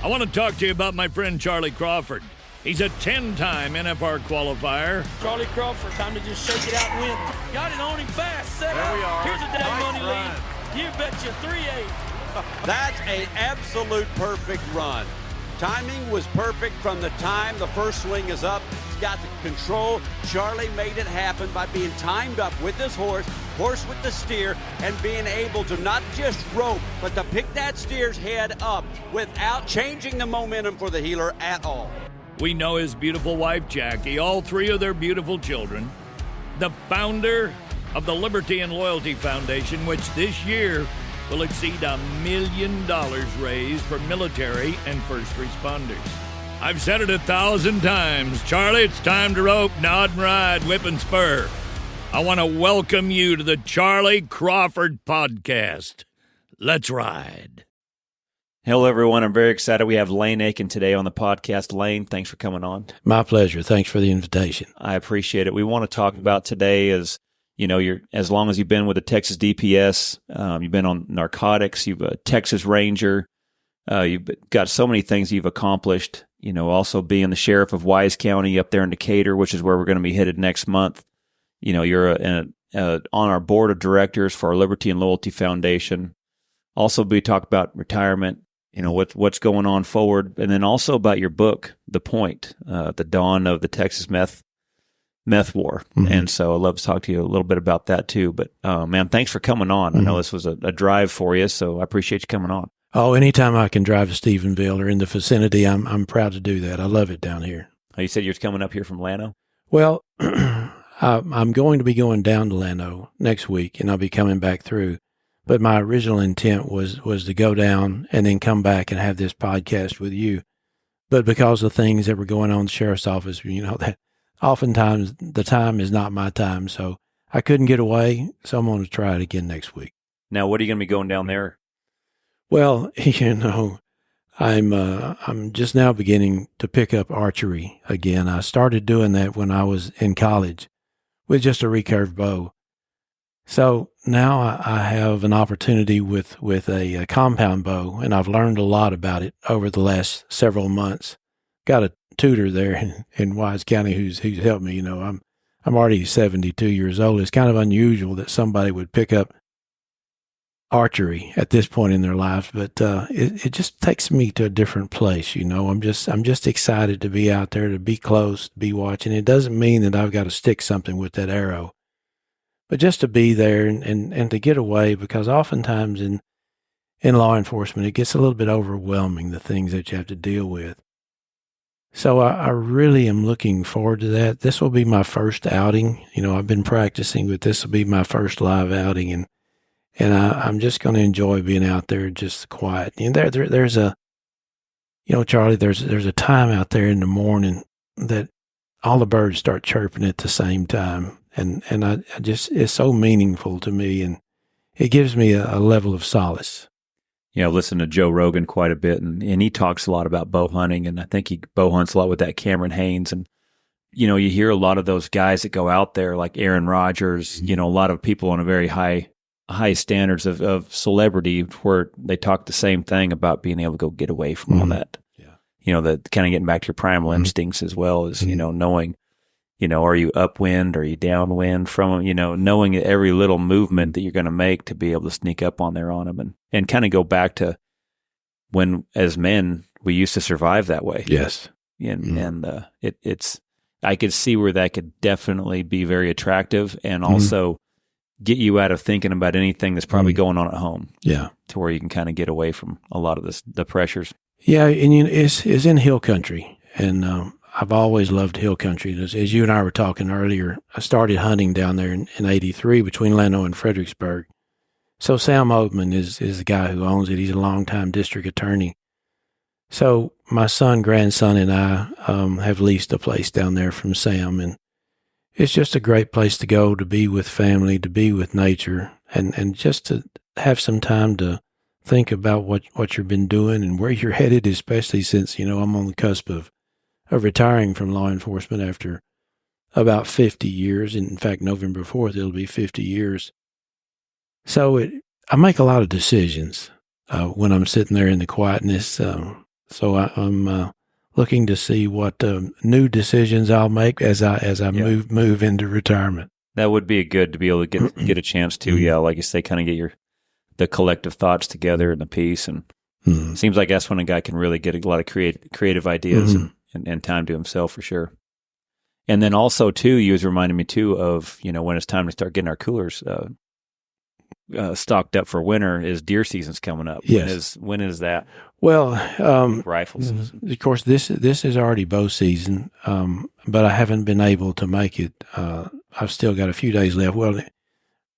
I want to talk to you about my friend Charlie Crawford. He's a 10-time NFR qualifier. Charlie Crawford, time to just shake it out and win. Got it on him fast, set there up. We are. Here's a day nice money run. lead. You betcha 3-8. That's an absolute perfect run. Timing was perfect from the time the first swing is up. He's got the control. Charlie made it happen by being timed up with his horse with the steer, and being able to not just rope, but to pick that steer's head up without changing the momentum for the heeler at all. We know his beautiful wife, Jackie, all three of their beautiful children, the founder of the Liberty and Loyalty Foundation, which this year will exceed $1 million raised for military and first responders. I've said it 1,000 times. Charlie, it's time to rope, nod and ride, whip and spur. I want to welcome you to the Charlie Crawford Podcast. Let's ride. Hello, everyone. I'm very excited. We have Lane Akin today on the podcast. Lane, thanks for coming on. My pleasure. Thanks for the invitation. I appreciate it. We want to talk about today is, you're as long as you've been with the Texas DPS, you've been on narcotics, you've a Texas Ranger, you've got so many things you've accomplished. Also being the sheriff of Wise County up there in Decatur, which is where we're going to be headed next month. You're on our board of directors for our Liberty and Loyalty Foundation. Also, we talk about retirement. What's going on forward, and then also about your book, The Point, the dawn of the Texas meth war. Mm-hmm. And so I'd love to talk to you a little bit about that too. But man, thanks for coming on. Mm-hmm. I know this was a drive for you, so I appreciate you coming on. Oh, anytime I can drive to Stephenville or in the vicinity, I'm proud to do that. I love it down here. Oh, you said you're coming up here from Llano? Well, I'm going to be going down to Llano next week, and I'll be coming back through. But my original intent was to go down and then come back and have this podcast with you. But because of things that were going on in the sheriff's office, that oftentimes the time is not my time. So I couldn't get away. So I'm going to try it again next week. Now, what are you going to be going down there? Well, I'm just now beginning to pick up archery again. I started doing that when I was in college with just a recurve bow. So now I have an opportunity with a compound bow, and I've learned a lot about it over the last several months. Got a tutor there in Wise County who's helped me. I'm already 72 years old. It's kind of unusual that somebody would pick up archery at this point in their lives, but it just takes me to a different place. I'm just excited to be out there, to be close, to be watching. It doesn't mean that I've got to stick something with that arrow. But just to be there and to get away, because oftentimes in law enforcement, it gets a little bit overwhelming, the things that you have to deal with. So I really am looking forward to that. This will be my first outing. I've been practicing, but this will be my first live outing. And I'm just going to enjoy being out there just quiet. And there's a, Charlie, there's a time out there in the morning that all the birds start chirping at the same time. And I just, it's so meaningful to me, and it gives me a level of solace. I listen to Joe Rogan quite a bit, and he talks a lot about bow hunting, and I think he bow hunts a lot with that Cameron Haynes. And, you hear a lot of those guys that go out there, like Aaron Rodgers, a lot of people on a very high standards of celebrity, where they talk the same thing about being able to go get away from all that. Yeah. That kind of getting back to your primal instincts as well as, knowing, are you upwind? Are you downwind from them? Knowing every little movement that you're going to make to be able to sneak up on them and kind of go back to when, as men, we used to survive that way. Yes. And it's, I could see where that could definitely be very attractive, and also get you out of thinking about anything that's probably going on at home. Yeah. To where you can kind of get away from a lot of the pressures. Yeah. And it's in hill country, and, I've always loved hill country. As you and I were talking earlier, I started hunting down there in 83 between Llano and Fredericksburg. So Sam Oatman is the guy who owns it. He's a longtime district attorney. So my grandson, and I have leased a place down there from Sam, and it's just a great place to go, to be with family, to be with nature, and just to have some time to think about what you've been doing and where you're headed, especially since, I'm on the cusp of retiring from law enforcement after about 50 years. In fact, November 4th, it'll be 50 years. So I make a lot of decisions when I'm sitting there in the quietness. So I'm looking to see what new decisions I'll make as I move into retirement. That would be good to be able to get a chance to, like you say, kind of get the collective thoughts together and the piece. And it seems like that's when a guy can really get a lot of creative ideas and time to himself for sure. And then also too, you was reminding me too of, when it's time to start getting our coolers stocked up for winter, is deer season's coming up. Yes. When is that? Well, Rifles. Of course, this is already bow season, but I haven't been able to make it. I've still got a few days left. Well,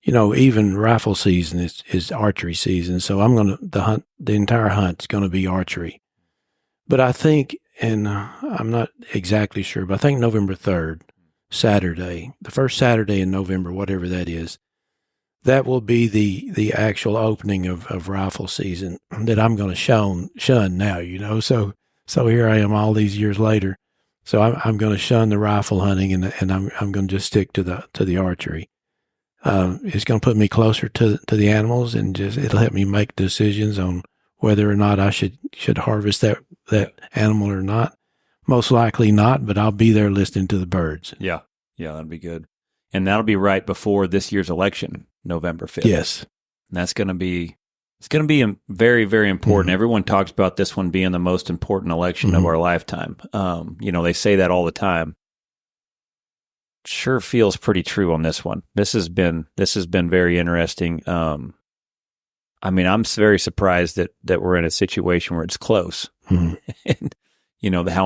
even rifle season is archery season, so the entire hunt's going to be archery. But I think, and I'm not exactly sure, but I think November 3rd, Saturday, the first Saturday in November, whatever that is, that will be the actual opening of rifle season that I'm going to shun now, So here I am all these years later. So I'm going to shun the rifle hunting and I'm going to just stick to the archery. It's going to put me closer to the animals, and it'll help me make decisions on whether or not I should harvest that animal or not. Most likely not, but I'll be there listening to the birds. Yeah, that'd be good. And that'll be right before this year's election, November 5th. Yes. And it's going to be very, very important. Mm-hmm. Everyone talks about this one being the most important election of our lifetime. They say that all the time. Sure feels pretty true on this one. This has been very interesting. I'm very surprised that we're in a situation where it's close. Mm-hmm. And,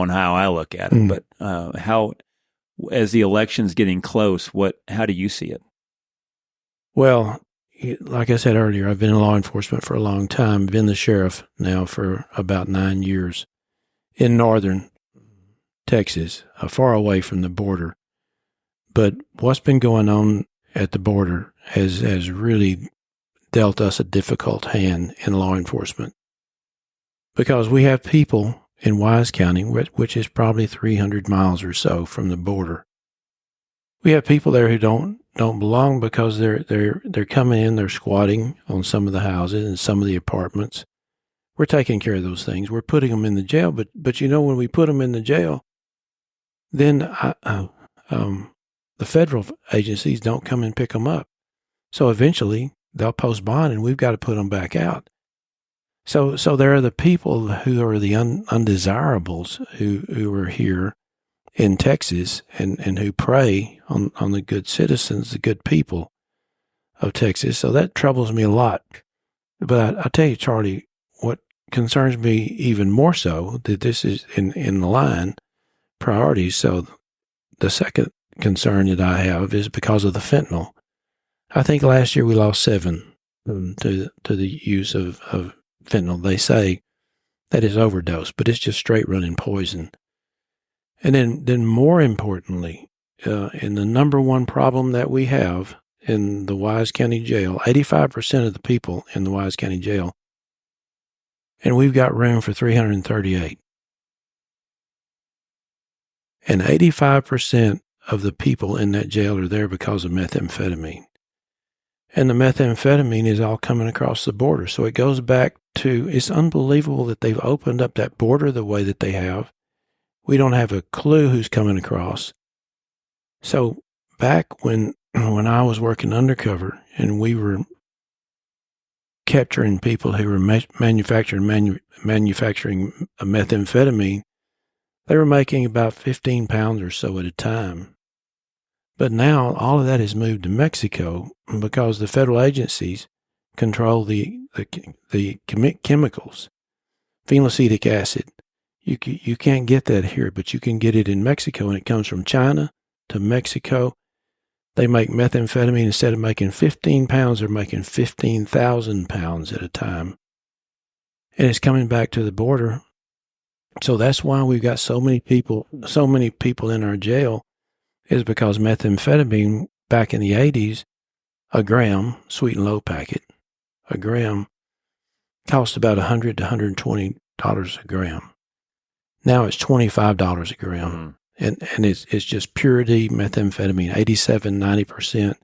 how I look at it, but how, as the election's getting close, how do you see it? Well, like I said earlier, I've been in law enforcement for a long time. I've been the sheriff now for about 9 years in northern Texas, far away from the border. But what's been going on at the border has really dealt us a difficult hand in law enforcement, because we have people in Wise County, which is probably 300 miles or so from the border. We have people there who don't belong because they're coming in, they're squatting on some of the houses and some of the apartments. We're taking care of those things. We're putting them in the jail, but when we put them in the jail, then the federal agencies don't come and pick them up. So eventually they'll post bond and we've got to put them back out. So there are the people who are the undesirables who are here in Texas and who prey on the good citizens, the good people of Texas. So that troubles me a lot. But I tell you, Charlie, what concerns me even more so, that this is in the line priorities. So the second concern that I have is because of the fentanyl. I think last year we lost 7 to the use of fentanyl. They say that is overdose, but it's just straight running poison. And then more importantly, in the number one problem that we have in the Wise County Jail, 85% of the people in the Wise County Jail, and we've got room for 338. And 85% of the people in that jail are there because of methamphetamine. And the methamphetamine is all coming across the border. So it goes back to, it's unbelievable that they've opened up that border the way that they have. We don't have a clue who's coming across. So back when I was working undercover and we were capturing people who were manufacturing methamphetamine, they were making about 15 pounds or so at a time. But now all of that has moved to Mexico because the federal agencies control the chemicals. Phenylacetic acid. You can't get that here, but you can get it in Mexico, and it comes from China to Mexico. They make methamphetamine, instead of making 15 pounds, they're making 15,000 pounds at a time. And it's coming back to the border. So that's why we've got so many people in our jail, is because methamphetamine back in the 80s, a gram, sweet and low packet, a gram cost about $100 to $120 a gram. Now it's $25 a gram. And it's just purity methamphetamine, 87, 90%.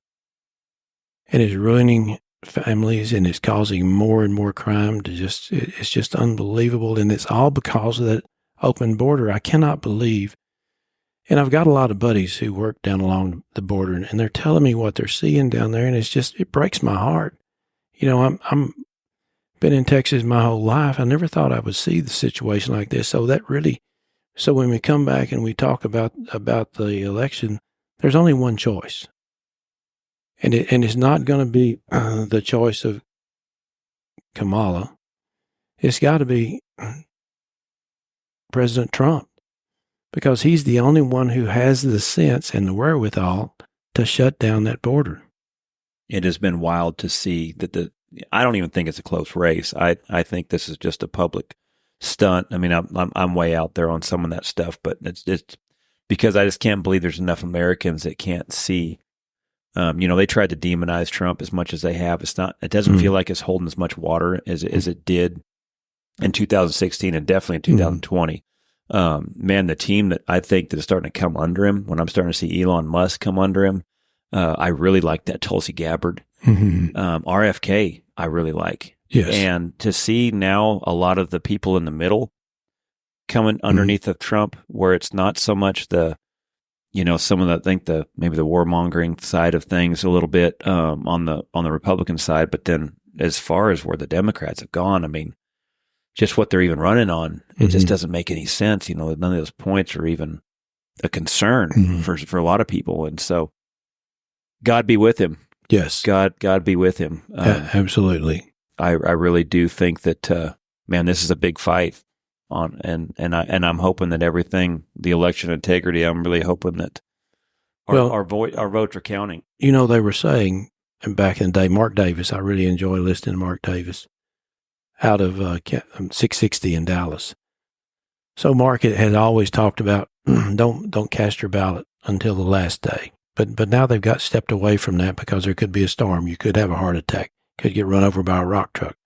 And it's ruining families, and it's causing more and more crime. It's just unbelievable, and it's all because of that open border. I cannot believe. And I've got a lot of buddies who work down along the border, and they're telling me what they're seeing down there, and it breaks my heart. I'm been in Texas my whole life. I never thought I would see the situation like this. So when we come back and we talk about the election, there's only one choice, and it's not going to be the choice of Kamala. It's got to be President Trump, because he's the only one who has the sense and the wherewithal to shut down that border. It has been wild to see that I don't even think it's a close race. I think this is just a public stunt. I mean, I'm way out there on some of that stuff, but it's because I just can't believe there's enough Americans that can't see. They tried to demonize Trump as much as they have. It doesn't feel like it's holding as much water as it did in 2016 and definitely in 2020. Man, the team that I think that is starting to come under him, when I'm starting to see Elon Musk come under him, I really like that Tulsi Gabbard. RFK, I really like. Yes. And to see now a lot of the people in the middle coming underneath of Trump, where it's not so much some of the, I think maybe the warmongering side of things a little bit on the Republican side, but then as far as where the Democrats have gone, I mean, just what they're even running on, it just doesn't make any sense. None of those points are even a concern for a lot of people, and so God be with him. Yes, God be with him. Absolutely. I really do think that man, this is a big fight and I'm hoping that everything, the election integrity, I'm really hoping that our votes are counting. They were saying back in the day, Mark Davis. I really enjoy listening to Mark Davis out of 660 in Dallas. So Mark had always talked about don't cast your ballot until the last day. But now they've got stepped away from that because there could be a storm. You could have a heart attack. Could get run over by a rock truck.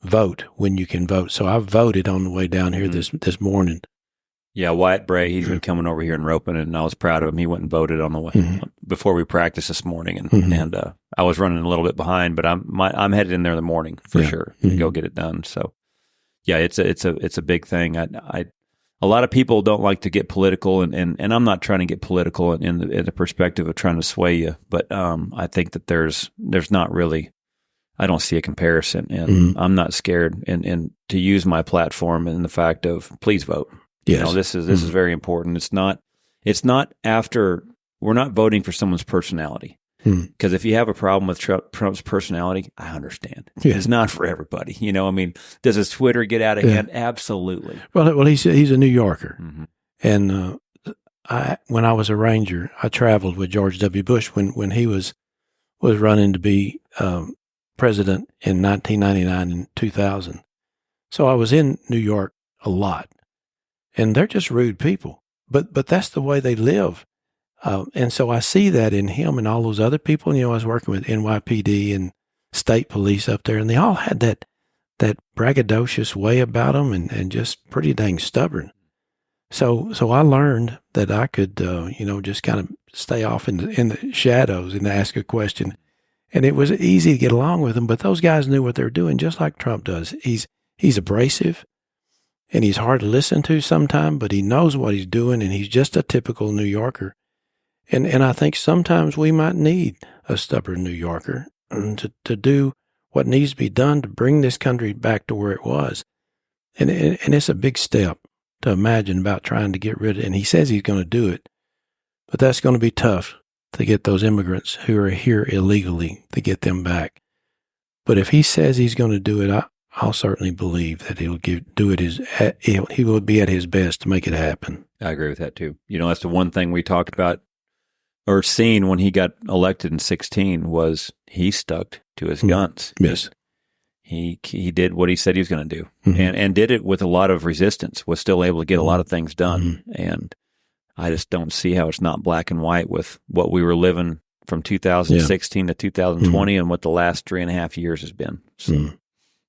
Vote when you can vote. So I voted on the way down here this morning. Yeah, Wyatt Bray, he's been coming over here and roping, and I was proud of him. He went and voted on the way before we practiced this morning, and I was running a little bit behind, but I'm headed in there in the morning for sure to go get it done. So yeah, it's a big thing. A lot of people don't like to get political, and I'm not trying to get political in the perspective of trying to sway you, but I think that there's not really, I don't see a comparison, and I'm not scared and to use my platform in the fact of please vote. Yes. This is very important. It's not after, we're not voting for someone's personality. Because if you have a problem with Trump's personality, I understand. Yeah. It's not for everybody. Does his Twitter get out of hand? Absolutely. Well, he's a New Yorker. And when I was a Ranger, I traveled with George W. Bush when he was running to be president in 1999 and 2000. So I was in New York a lot. And they're just rude people. But that's the way they live. And so I see that in him and all those other people. I was working with NYPD and state police up there, and they all had that braggadocious way about them and just pretty dang stubborn. So I learned that I could, just kind of stay off in the shadows and ask a question. And it was easy to get along with them, but those guys knew what they were doing, just like Trump does. He's abrasive, and he's hard to listen to sometimes, but he knows what he's doing, and he's just a typical New Yorker. And I think sometimes we might need a stubborn New Yorker to do what needs to be done to bring this country back to where it was. And it's a big step to imagine about trying to get rid of it. And he says he's going to do it, but that's going to be tough to get those immigrants who are here illegally, to get them back. But if he says he's going to do it, I'll certainly believe that he'll do it. He will be at his best to make it happen. I agree with that too. That's the one thing we talked about or seen when he got elected in 2016 was he stuck to his guns. Yes. He did what he said he was going to do, and did it with a lot of resistance, was still able to get a lot of things done. And I just don't see how it's not black and white with what we were living from 2016 to 2020 and what the last 3.5 years has been.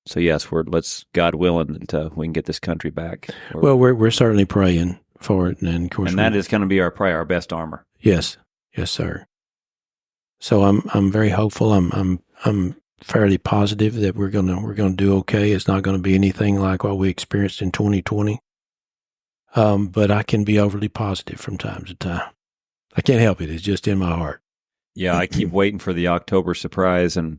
So yes, let's, God willing, that we can get this country back. We're certainly praying for it, and of course, that is going to be our best armor. Yes, sir. So I'm very hopeful. I'm fairly positive that we're gonna do okay. It's not gonna be anything like what we experienced in 2020. But I can be overly positive from time to time. I can't help it. It's just in my heart. Yeah, I keep waiting for the October surprise, and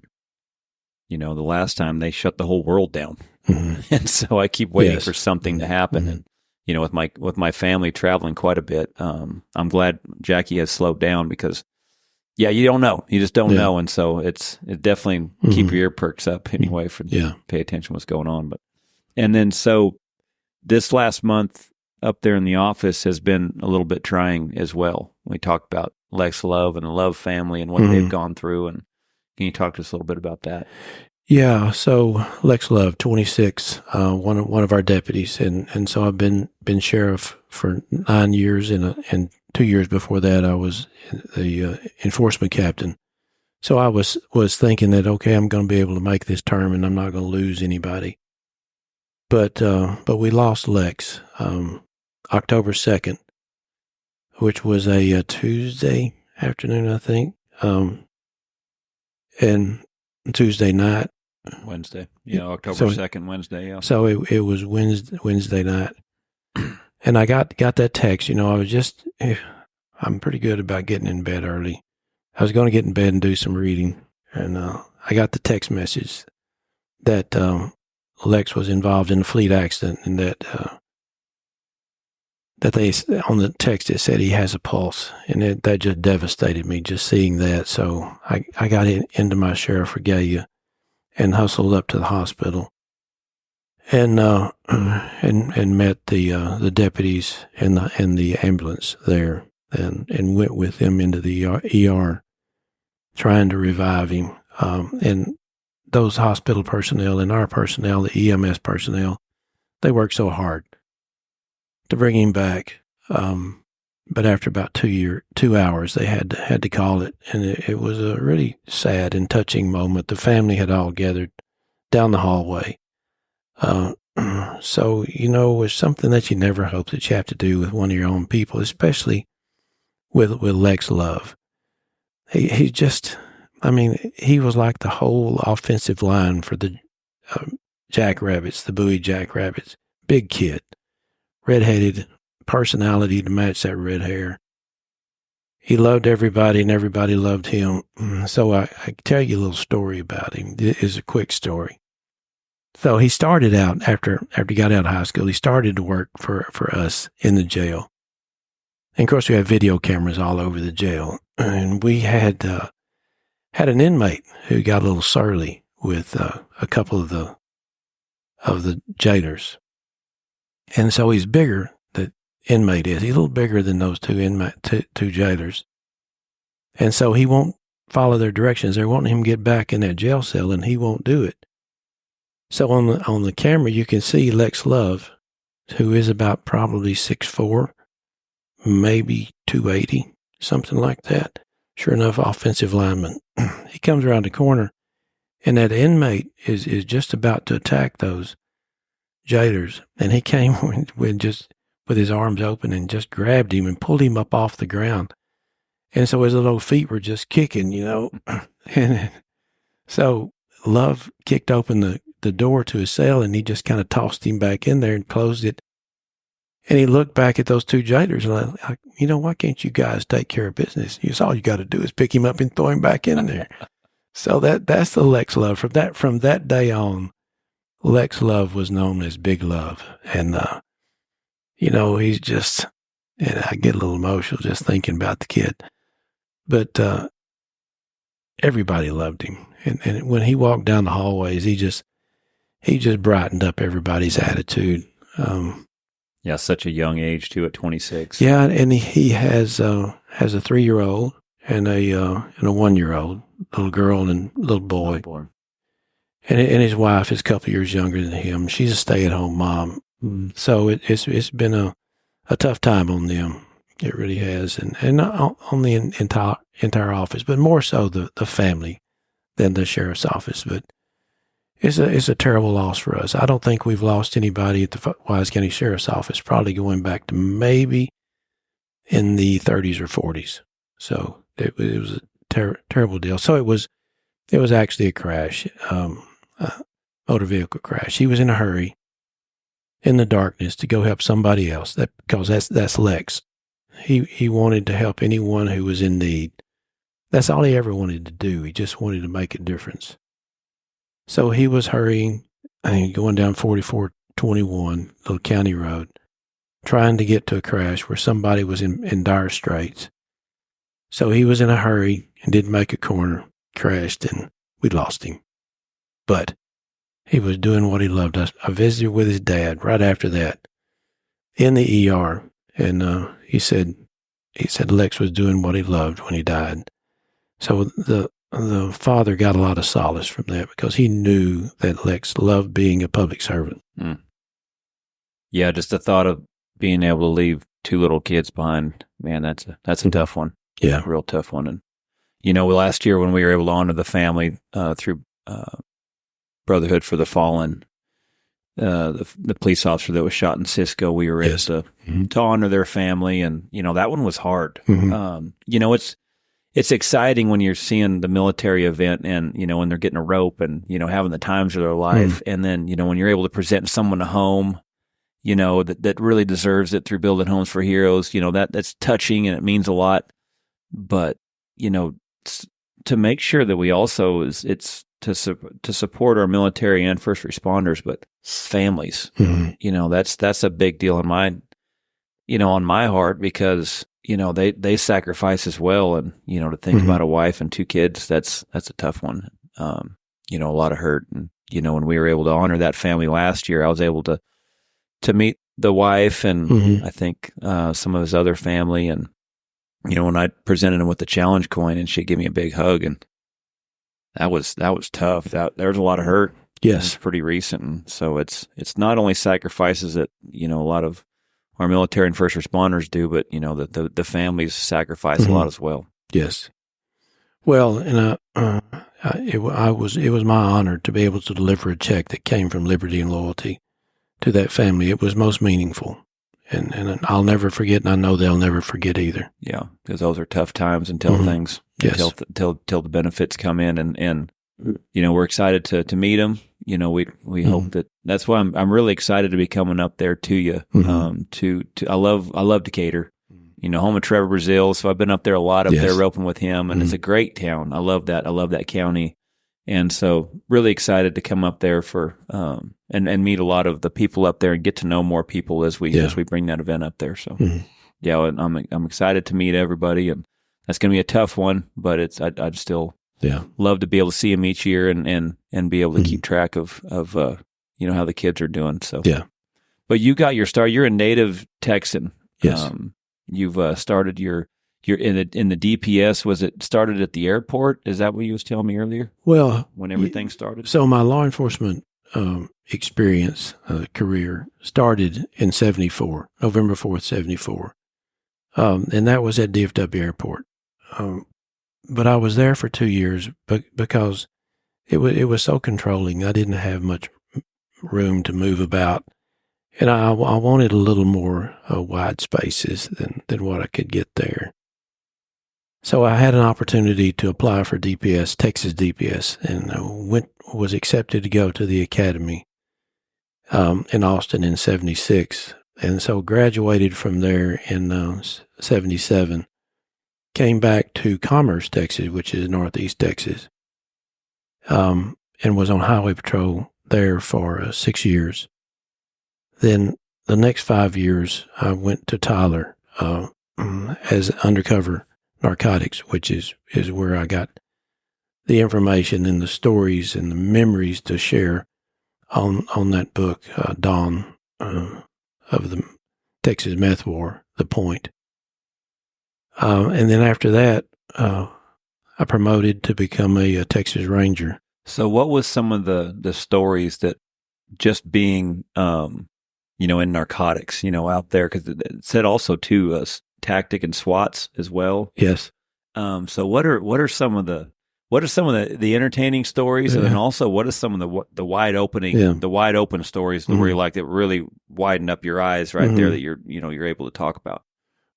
the last time they shut the whole world down, and so I keep waiting for something to happen. And with my family traveling quite a bit, I'm glad Jackie has slowed down because, you don't know, you just don't know, and so it definitely keep your ear perks up anyway for pay attention to what's going on. And then so this last month up there in the office has been a little bit trying as well. We talked about Lex Love and the Love family and what they've gone through. And can you talk to us a little bit about that? Yeah. So Lex Love, 26, one of our deputies. And so I've been sheriff for 9 years and 2 years before that, I was the enforcement captain. So I was thinking that, okay, I'm going to be able to make this term and I'm not going to lose anybody. But we lost Lex, October 2nd, which was a Tuesday afternoon, I think, and Tuesday night. Wednesday. October 2nd, Wednesday, yeah. So it was Wednesday night. And I got that text, I'm pretty good about getting in bed early. I was going to get in bed and do some reading. And I got the text message that Lex was involved in a fleet accident and that they, on the text, it said he has a pulse. And that just devastated me, just seeing that. So I got into my sheriff regalia and hustled up to the hospital and met the deputies and the ambulance there and went with them into the ER trying to revive him. And those hospital personnel and our personnel, the EMS personnel, they worked so hard to bring him back. But after about 2 hours, they had to call it. And it was a really sad and touching moment. The family had all gathered down the hallway. So, it was something that you never hope that you have to do with one of your own people, especially with Lex Love. He was like the whole offensive line for the Jackrabbits, the Bowie Jackrabbits. Big kid, redheaded, personality to match that red hair. He loved everybody and everybody loved him. So I tell you a little story about him. It is a quick story. So he started out after he got out of high school, he started to work for us in the jail. And of course we had video cameras all over the jail. And we had an inmate who got a little surly with a couple of the jailers. And so he's bigger, the inmate is. He's a little bigger than those two jailers. And so he won't follow their directions. They're wanting him to get back in that jail cell, and he won't do it. So on the camera, you can see Lex Love, who is about probably 6'4", maybe 280, something like that. Sure enough, offensive lineman. He comes around the corner, and that inmate is just about to attack those jailers, and he came with his arms open and just grabbed him and pulled him up off the ground. And so his little feet were just kicking, And so Love kicked open the door to his cell, and he just kind of tossed him back in there and closed it. And he looked back at those two jailers and why can't you guys take care of business? All you got to do is pick him up and throw him back in there. So that's the Lex Love. From that day on, Lex Love was known as Big Love. And, he's just, and I get a little emotional just thinking about the kid. But everybody loved him. And when he walked down the hallways, he just brightened up everybody's attitude. Yeah, such a young age, too, at 26. Yeah, and he has a 3-year-old and a 1-year-old, little girl and little boy. And his wife is a couple years younger than him. She's a stay-at-home mom. So it's been a tough time on them. It really has. And not on the entire office, but more so the family than the sheriff's office. But it's a terrible loss for us. I don't think we've lost anybody at the Wise County Sheriff's Office, probably going back to maybe in the 30s or 40s. So it was a terrible deal. So it was It was actually a crash, a motor vehicle crash. He was in a hurry in the darkness to go help somebody else. Because that's Lex. He wanted to help anyone who was in need. That's all he ever wanted to do. He just wanted to make a difference. So he was hurrying and going down 4421, little county road, trying to get to a crash where somebody was in dire straits. So he was in a hurry and didn't make a corner, crashed, and we lost him. But he was doing what he loved. I visited with his dad right after that in the ER, and he said Lex was doing what he loved when he died. So the father got a lot of solace from that because he knew that Lex loved being a public servant. Mm. Yeah, just the thought of being able to leave 2 little kids behind, man, that's a tough one. Yeah, a real tough one. And last year when we were able to honor the family through Brotherhood for the Fallen, the police officer that was shot in Cisco, we were able to honor their family, and that one was hard. It's exciting when you're seeing the military event and, when they're getting a rope and, having the times of their life. And then, when you're able to present someone a home, that really deserves it through Building Homes for Heroes, that's touching and it means a lot. But, to make sure that we also it's to support our military and first responders, but families, that's a big deal on my heart because, they sacrifice as well. And, to think about a wife and 2 kids, that's a tough one. A lot of hurt. And, when we were able to honor that family last year, I was able to meet the wife and I think some of his other family. And, when I presented him with the challenge coin and she'd give me a big hug, and that was tough. There was a lot of hurt. Yes. It's pretty recent. And so it's not only sacrifices that, a lot of our military and first responders do, but, the families sacrifice a lot as well. Yes. Well, and it was my honor to be able to deliver a check that came from Liberty and Loyalty to that family. It was most meaningful. And I'll never forget, and I know they'll never forget either. Yeah, because those are tough times until things, until the benefits come in, and we're excited to meet them. We hope that's why I'm really excited to be coming up there to you. I love Decatur, home of Trevor Brazil. So I've been up there a lot there roping with him, and it's a great town. I love that county. And so really excited to come up there for and meet a lot of the people up there and get to know more people as we bring that event up there. So I'm excited to meet everybody, and that's going to be a tough one, but I'd still love to be able to see them each year and be able to keep track of how the kids are doing. So but you got your start. You're a native Texan. Yes. You've started your You're in the DPS. Was it started at the airport? Is that what you was telling me earlier? Well, when everything started. So my law enforcement experience career started in '74, November 4th, '74, and that was at DFW Airport. But I was there for 2 years, because it was so controlling. I didn't have much room to move about, and I wanted a little more wide spaces than what I could get there. So I had an opportunity to apply for DPS, Texas DPS, and was accepted to go to the academy in Austin in '76, and so graduated from there in '77. Came back to Commerce, Texas, which is northeast Texas, and was on highway patrol there for 6 years. Then the next 5 years, I went to Tyler as undercover narcotics, which is where I got the information and the stories and the memories to share on that book, Dawn, of the Texas Meth War, The Point. And then after that, I promoted to become a Texas Ranger. So what was some of the stories that just being, in narcotics, out there, because it said also too, tactic and SWATs as well. Yes. So what are some of the entertaining stories, and then also what are some of the wide open stories where you like that really widened up your eyes right there that you're able to talk about?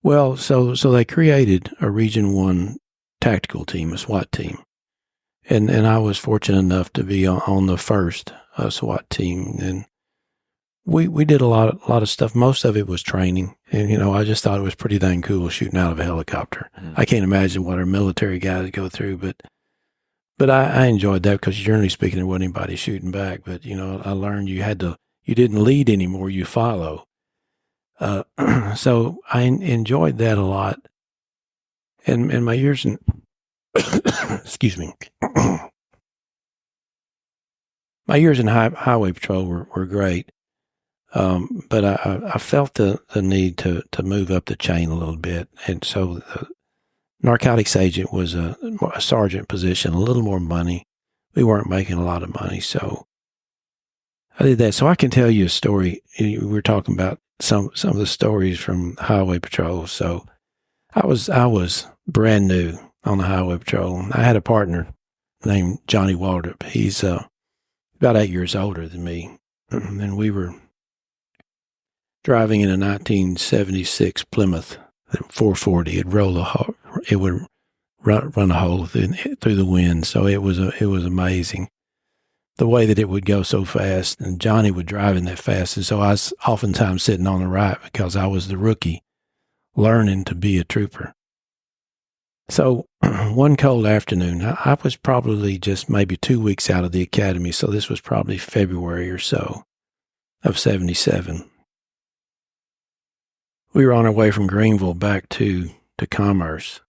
Well, so they created a Region 1 tactical team, a SWAT team, And I was fortunate enough to be on the first SWAT team. And we did a lot of stuff. Most of it was training. And, I just thought it was pretty dang cool shooting out of a helicopter. I can't imagine what our military guys go through, but I enjoyed that because generally speaking, there wasn't anybody shooting back. But, I learned you didn't lead anymore, you follow. So I enjoyed that a lot. And my years in, excuse me, my years in highway patrol were great. But I felt the need to move up the chain a little bit. And so the Narcotics Agent was a sergeant position, a little more money. We weren't making a lot of money. So I did that. So I can tell you a story. We were talking about some of the stories from highway patrol. So I was brand new on the highway patrol. I had a partner named Johnny Waldrop. He's about 8 years older than me. And we were driving in a 1976 Plymouth 440. It would run a hole through the wind. So it was amazing the way that it would go so fast. And Johnny would drive in that fast. And so I was oftentimes sitting on the right because I was the rookie learning to be a trooper. So one cold afternoon, I was probably just maybe 2 weeks out of the academy. So this was probably February or so of 77. We were on our way from Greenville back to Commerce.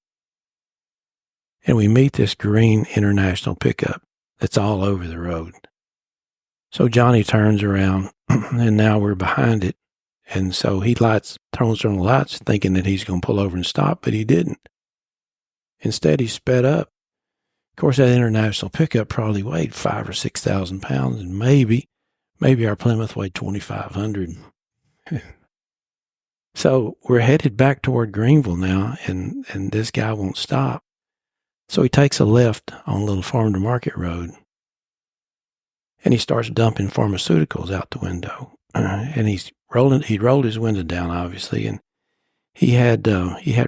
And we meet this green International pickup that's all over the road. So Johnny turns around, and now we're behind it. And so he turns on the lights thinking that he's going to pull over and stop, but he didn't. Instead, he sped up. Of course, that International pickup probably weighed 5,000 or 6,000 pounds, and maybe our Plymouth weighed 2,500. So we're headed back toward Greenville now, and this guy won't stop. So he takes a left on a little farm to market road, and he starts dumping pharmaceuticals out the window. And he rolled his window down, obviously, and he had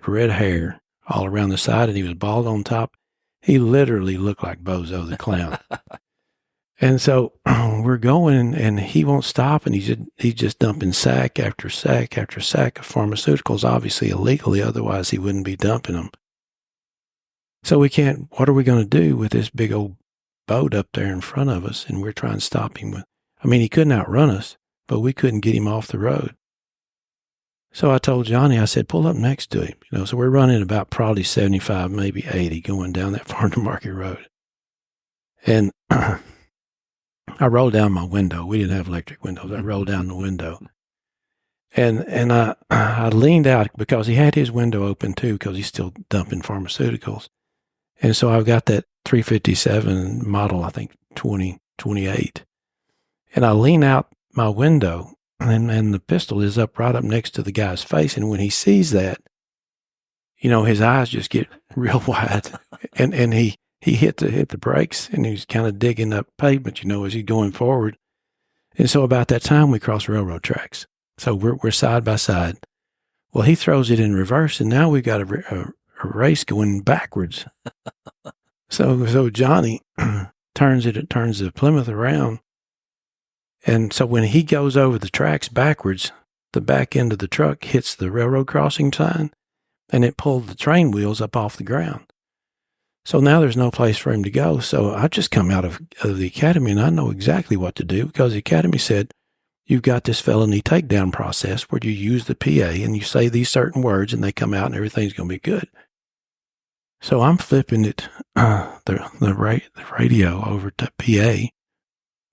red hair all around the side, and he was bald on top. He literally looked like Bozo the Clown. And so we're going, and he won't stop, and he's just dumping sack after sack after sack of pharmaceuticals, obviously illegally, otherwise he wouldn't be dumping them. So what are we going to do with this big old boat up there in front of us? And we're trying to stop him he couldn't outrun us, but we couldn't get him off the road. So I told Johnny, I said, pull up next to him. So we're running about probably 75, maybe 80 going down that farm to market road. And I rolled down my window. We didn't have electric windows. I rolled down the window. And I leaned out because he had his window open too, because he's still dumping pharmaceuticals. And so I've got that 357 model, I think 2028. And I lean out my window, and the pistol is right up next to the guy's face. And when he sees that, his eyes just get real wide. And he hit the brakes, and he's kind of digging up pavement, as he's going forward. And so about that time, we cross railroad tracks. So we're side by side. Well, he throws it in reverse, and now we've got a race going backwards. So Johnny turns the Plymouth around. And so when he goes over the tracks backwards, the back end of the truck hits the railroad crossing sign, and it pulled the train wheels up off the ground. So now there's no place for him to go. So I just come out of the academy, and I know exactly what to do, because the academy said, you've got this felony takedown process where you use the PA and you say these certain words and they come out and everything's going to be good. So I'm flipping it, the radio over to PA,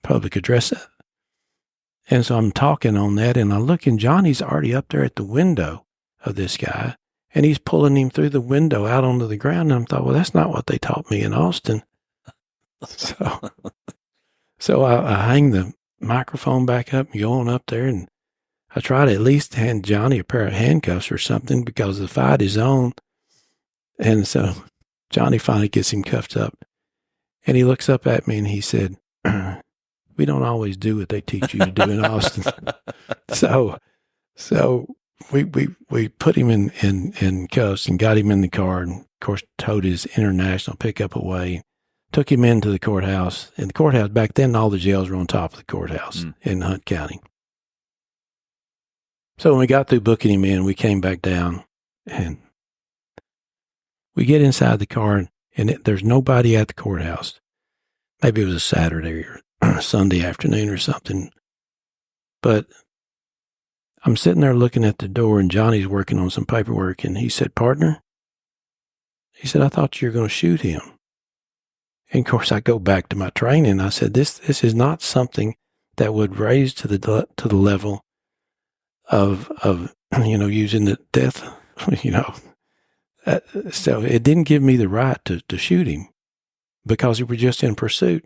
public address. And so I'm talking on that, and I look, and Johnny's already up there at the window of this guy, and he's pulling him through the window out onto the ground. And I thought, well, that's not what they taught me in Austin. So I hang the microphone back up and go on up there, and I try to at least hand Johnny a pair of handcuffs or something, because the fight is on. And so Johnny finally gets him cuffed up, and he looks up at me and he said, we don't always do what they teach you to do in Austin. So we put him in cuffs and got him in the car, and of course towed his International pickup away, took him into the courthouse. And the courthouse, back then, all the jails were on top of the courthouse in Hunt County. So when we got through booking him in, we came back down, and we get inside the car, and there's nobody at the courthouse. Maybe it was a Saturday or Sunday afternoon or something. But I'm sitting there looking at the door, and Johnny's working on some paperwork, and he said, "Partner," he said, "I thought you were going to shoot him." And of course, I go back to my training. I said, "This is not something that would raise to the level of using the death, So it didn't give me the right to shoot him because we were just in pursuit.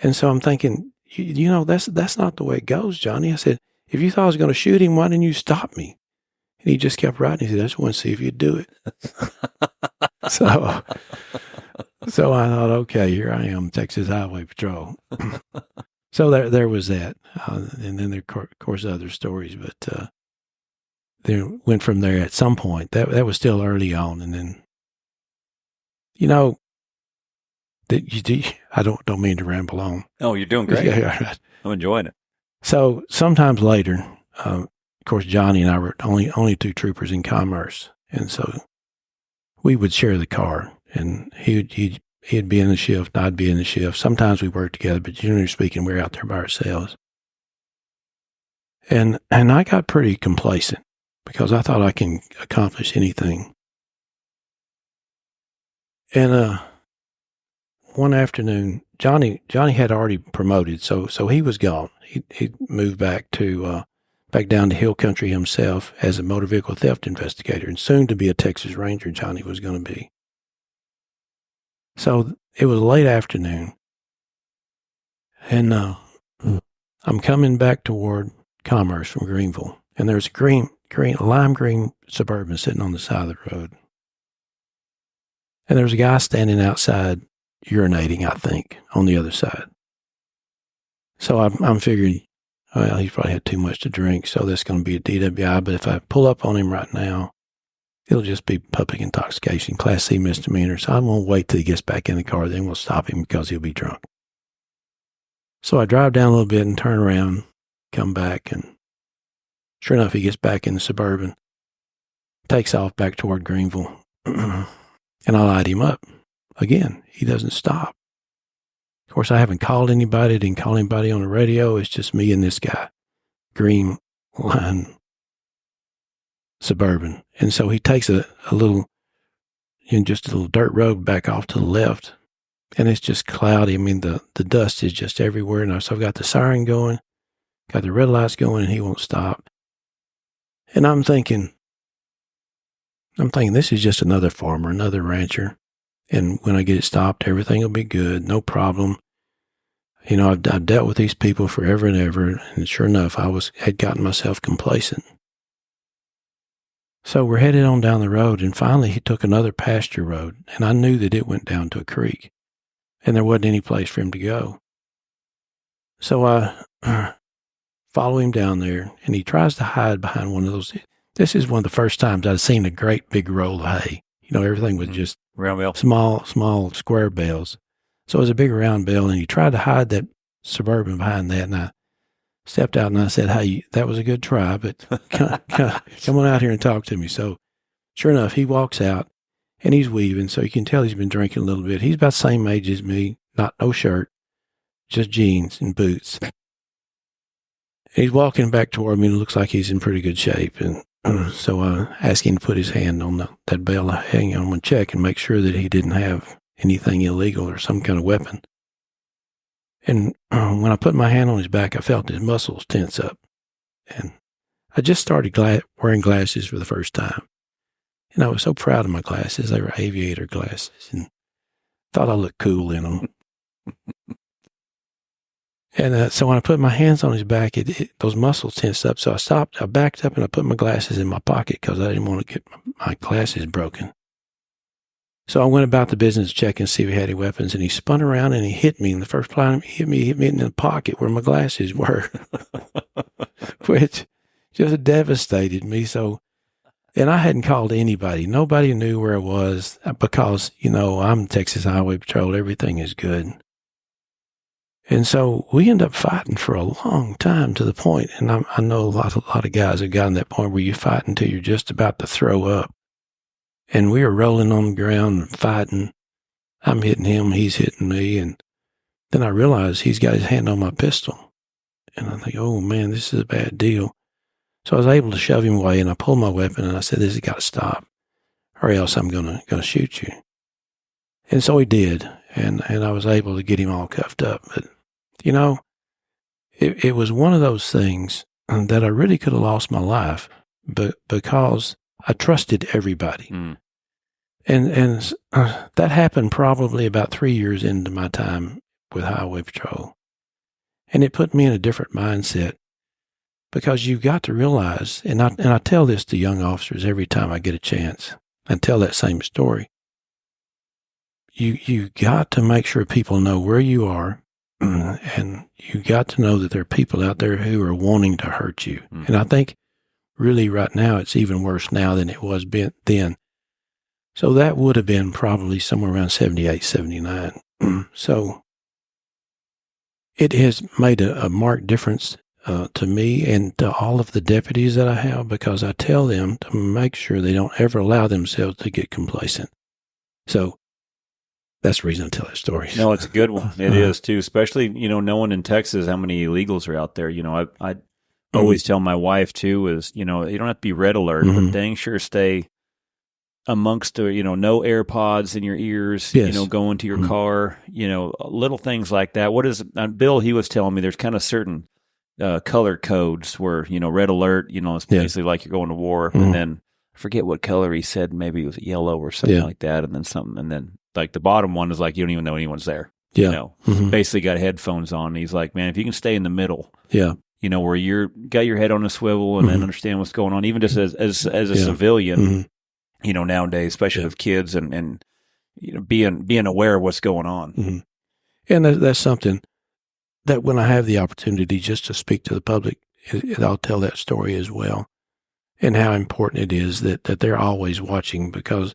And so I'm thinking, that's not the way it goes, Johnny. I said, "If you thought I was going to shoot him, why didn't you stop me?" And he just kept writing. He said, "I just want to see if you'd do it." So I thought, okay, here I am, Texas Highway Patrol. So there was that. And then there are, of course, other stories, but then went from there at some point. That was still early on. And then, I don't mean to ramble on. Oh, you're doing great. Yeah, I'm enjoying it. So sometimes later, of course, Johnny and I were only two troopers in Commerce. And so we would share the car, and he'd be in the shift, and I'd be in the shift. Sometimes we worked together, but generally speaking, we were out there by ourselves. And I got pretty complacent because I thought I can accomplish anything. And one afternoon, Johnny had already promoted, so he was gone. He moved back down to Hill Country himself as a motor vehicle theft investigator, and soon to be a Texas Ranger. Johnny was going to be. So it was late afternoon, and I'm coming back toward Commerce from Greenville, and there's a lime green Suburban sitting on the side of the road, and there's a guy standing outside urinating, I think, on the other side. So I'm figuring, well, he's probably had too much to drink, so that's going to be a DWI. But if I pull up on him right now, it'll just be public intoxication, Class C misdemeanor. So I'm going to wait till he gets back in the car, then we'll stop him because he'll be drunk. So I drive down a little bit and turn around, come back, and sure enough, he gets back in the Suburban, takes off back toward Greenville, and I light him up. Again, he doesn't stop. Of course, I haven't called anybody, didn't call anybody on the radio. It's just me and this guy, green line Suburban. And so he takes a little dirt road back off to the left, and it's just cloudy. I mean, the dust is just everywhere. And so I've got the siren going, got the red lights going, and he won't stop. And I'm thinking, this is just another farmer, another rancher. And when I get it stopped, everything will be good, no problem. I've dealt with these people forever and ever, and sure enough, had gotten myself complacent. So we're headed on down the road, and finally he took another pasture road, and I knew that it went down to a creek, and there wasn't any place for him to go. So I follow him down there, and he tries to hide behind one of those. This is one of the first times I'd seen a great big roll of hay. Everything was just round bale, small square bales. So it was a big round bale, and he tried to hide that Suburban behind that. And I stepped out and I said, "Hey, that was a good try, but come on out here and talk to me." So sure enough, he walks out, and he's weaving. So you can tell he's been drinking a little bit. He's about the same age as me, no shirt, just jeans and boots. And he's walking back toward me, and it looks like he's in pretty good shape. And so I asked him to put his hand on that bale of hay. I'm going to check and make sure that he didn't have anything illegal or some kind of weapon. And when I put my hand on his back, I felt his muscles tense up. And I just started wearing glasses for the first time. And I was so proud of my glasses. They were aviator glasses, and thought I looked cool in them. And so when I put my hands on his back, those muscles tensed up. So I stopped, I backed up, and I put my glasses in my pocket because I didn't want to get my glasses broken. So I went about the business checking to see if he had any weapons, and he spun around and he hit me. And the first time he hit me in the pocket where my glasses were, which just devastated me. So And I hadn't called anybody. Nobody knew where I was because, I'm Texas Highway Patrol. Everything is good. And so we end up fighting for a long time to the point, and I know a lot of guys have gotten to that point where you fight until you're just about to throw up. And we were rolling on the ground and fighting. I'm hitting him, he's hitting me, and then I realize he's got his hand on my pistol. And I think, oh man, this is a bad deal. So I was able to shove him away, and I pulled my weapon, and I said, this has got to stop, or else I'm gonna shoot you. And so he did, and I was able to get him all cuffed up. But, it was one of those things that I really could have lost my life, but because I trusted everybody. Mm. And that happened probably about 3 years into my time with Highway Patrol. And it put me in a different mindset, because you've got to realize, and I tell this to young officers every time I get a chance, and tell that same story. You got to make sure people know where you are, and you got to know that there are people out there who are wanting to hurt you. Mm-hmm. And I think really right now it's even worse now than it was then. So that would have been probably somewhere around 78, 79. So it has made a marked difference to me and to all of the deputies that I have, because I tell them to make sure they don't ever allow themselves to get complacent. So that's the reason I tell that story. No, it's a good one. It is too, especially, knowing in Texas how many illegals are out there. I always tell my wife too is, you don't have to be red alert, but dang sure stay amongst the, no AirPods in your ears, yes. Going to your car, little things like that. What is Bill? He was telling me there's kind of certain color codes where, red alert, it's basically like you're going to war. And then I forget what color he said. Maybe it was yellow or something like that. And then like the bottom one is like you don't even know anyone's there. Yeah. Basically got headphones on. And he's like, man, if you can stay in the middle, where you're got your head on a swivel and then understand what's going on, even just as a civilian, nowadays, especially with kids and being aware of what's going on. Mm-hmm. And that's something that when I have the opportunity just to speak to the public, I'll tell that story as well, and how important it is that they're always watching, because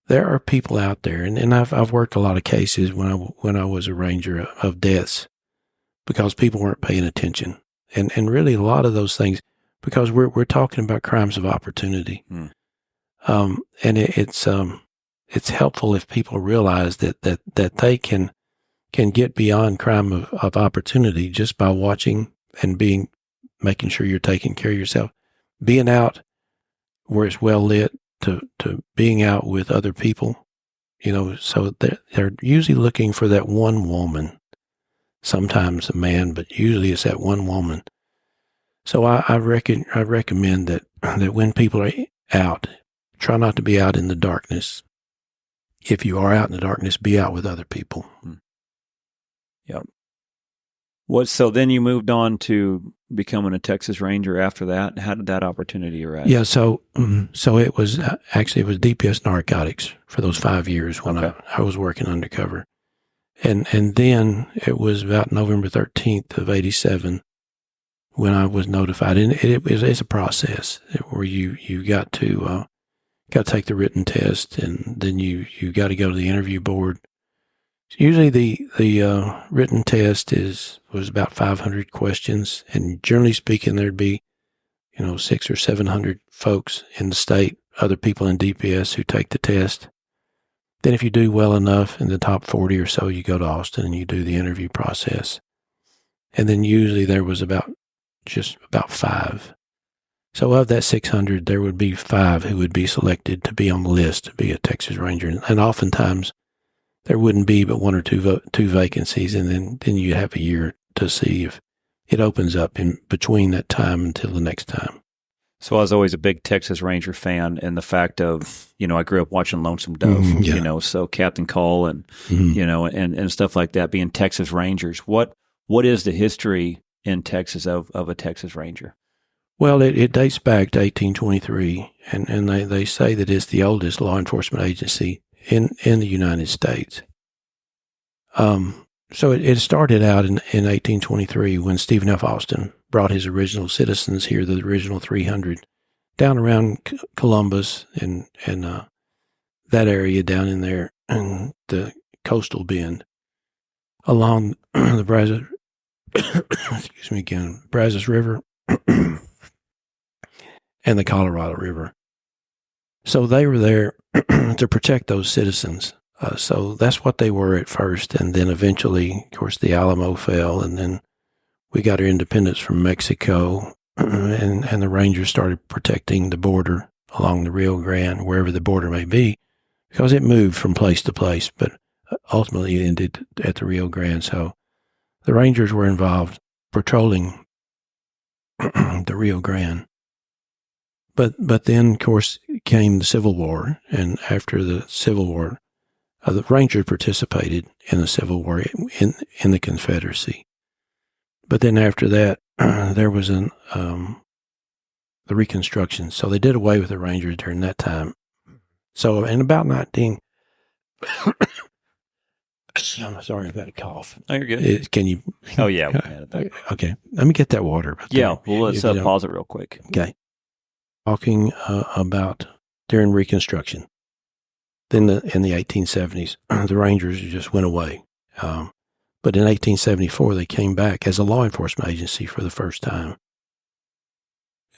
there are people out there, and I've worked a lot of cases when I was a ranger of deaths, because people weren't paying attention, and really a lot of those things, because we're talking about crimes of opportunity, and it's helpful if people realize that they can get beyond crime of opportunity just by watching and making sure you're taking care of yourself, being out where it's well lit, to being out with other people, so they're usually looking for that one woman, sometimes a man, but usually it's that one woman. So I recommend that when people are out, try not to be out in the darkness. If you are out in the darkness, be out with other people. Yep. So then you moved on to becoming a Texas Ranger after that. How did that opportunity arise? Yeah, so it was actually DPS narcotics for those 5 years when I was working undercover, and then it was about November 13th of '87 when I was notified, and it's a process where you got to take the written test, and then you got to go to the interview board. Usually the written test was about 500 questions, and generally speaking, there'd be, 600 or 700 folks in the state, other people in DPS who take the test. Then if you do well enough in the top 40 or so, you go to Austin and you do the interview process. And then usually there was about 5. So of that 600, there would be 5 who would be selected to be on the list to be a Texas Ranger. And oftentimes there wouldn't be but 1 or 2 vacancies, and then you'd have a year to see if it opens up in between that time until the next time. So I was always a big Texas Ranger fan, and the fact of, I grew up watching Lonesome Dove, so Captain Cole and, and stuff like that, being Texas Rangers. What is the history in Texas of a Texas Ranger? Well, it dates back to 1823, and they say that it's the oldest law enforcement agency in the United States. So it started out in 1823 when Stephen F. Austin brought his original citizens here, the original 300, down around Columbus and that area down in there and the coastal bend along the Brazos, excuse me again, Brazos River and the Colorado River. So they were there to protect those citizens. So that's what they were at first. And then eventually, of course, the Alamo fell, and then we got our independence from Mexico, and the Rangers started protecting the border along the Rio Grande, wherever the border may be, because it moved from place to place, but ultimately it ended at the Rio Grande. So the Rangers were involved patrolling the Rio Grande. But then, of course, came the Civil War, and after the Civil War, the Rangers participated in the Civil War in the Confederacy. But then after that, there was the Reconstruction. So they did away with the Rangers during that time. So in about 19... I'm sorry, I've got a cough. Oh, you're good. Can you... Oh, yeah. Okay. Let me get that water. Yeah, well, let's pause it real quick. Okay. Talking about during Reconstruction. Then in the 1870s, the Rangers just went away. But in 1874, they came back as a law enforcement agency for the first time.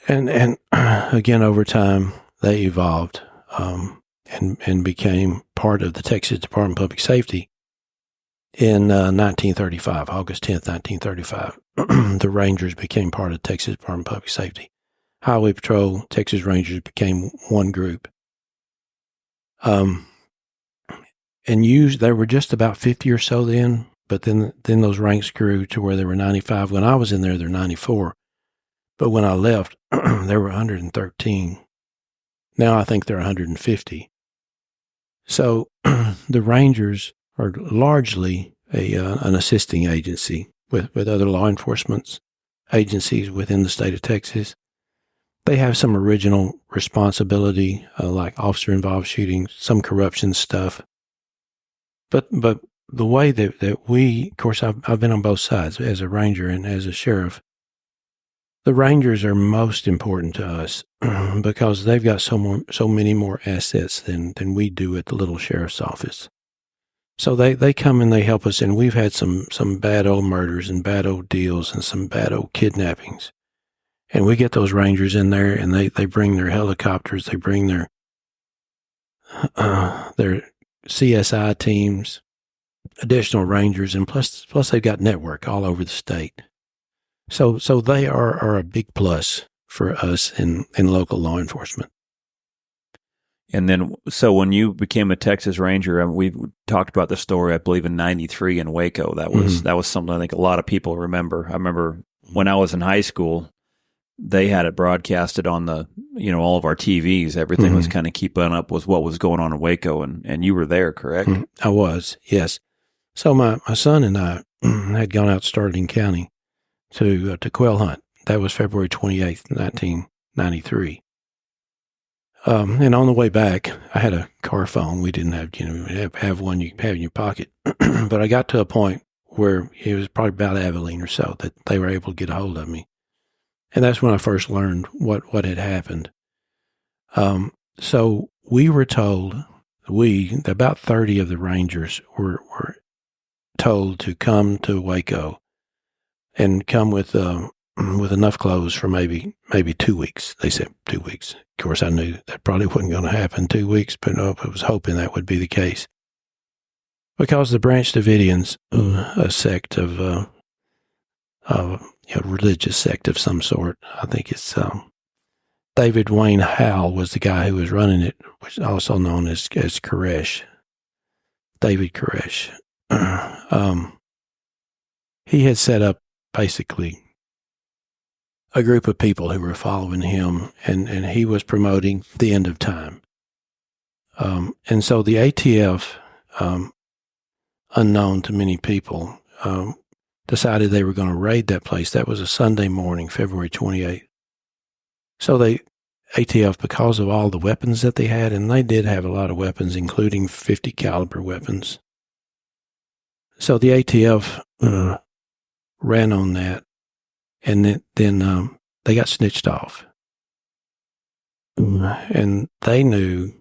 And again, over time, they evolved and became part of the Texas Department of Public Safety in 1935, August 10th, 1935. The Rangers became part of Texas Department of Public Safety. Highway Patrol, Texas Rangers became one group. And there were just about 50 or so then, but then those ranks grew to where there were 95. When I was in there, there were 94. But when I left, there were 113. Now I think there are 150. So the Rangers are largely an assisting agency with other law enforcement agencies within the state of Texas. They have some original responsibility, like officer-involved shootings, some corruption stuff. But the way that we, of course, I've been on both sides as a ranger and as a sheriff. The Rangers are most important to us because they've got so many more assets than we do at the little sheriff's office. So they come and they help us, and we've had some bad old murders and bad old deals and some bad old kidnappings. And we get those Rangers in there, and they bring their helicopters, they bring their CSI teams, additional Rangers, and plus they've got network all over the state. So they are a big plus for us in local law enforcement. And then, so when you became a Texas Ranger, we talked about the story, I believe, in '93 in Waco. That was something I think a lot of people remember. I remember when I was in high school, they had it broadcasted on all of our TVs. Everything was kind of keeping up with what was going on in Waco, and you were there, correct? I was, yes. So my son and I had gone out to Sterling County to quail hunt. That was February 28th, 1993. And on the way back, I had a car phone. We didn't have, have one you have in your pocket. But I got to a point where it was probably about Abilene or so that they were able to get a hold of me. And that's when I first learned what had happened. So we were told, about 30 of the Rangers were told to come to Waco and come with enough clothes for maybe 2 weeks. They said 2 weeks. Of course, I knew that probably wasn't going to happen 2 weeks, but I was hoping that would be the case. Because the Branch Davidians, a sect of a religious sect of some sort, I think it's David Wayne Howell was the guy who was running it, which is also known as Koresh, David Koresh. He had set up basically a group of people who were following him, and he was promoting the end of time. And so the ATF, unknown to many people, decided they were going to raid that place. That was a Sunday morning, February 28th. So ATF, because of all the weapons that they had, and they did have a lot of weapons, including 50 caliber weapons. So the ATF ran on that, and then they got snitched off. And they knew,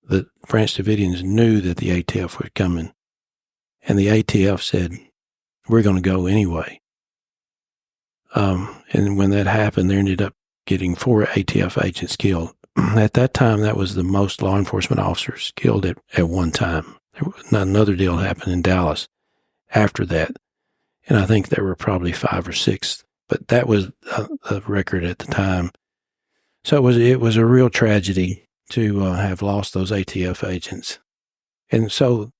the Branch Davidians knew that the ATF was coming. And the ATF said, we're going to go anyway. And when that happened, there ended up getting 4 ATF agents killed. At that time, that was the most law enforcement officers killed at one time. Another deal happened in Dallas after that. And I think there were probably 5 or 6, but that was the record at the time. So it was a real tragedy to have lost those ATF agents. And so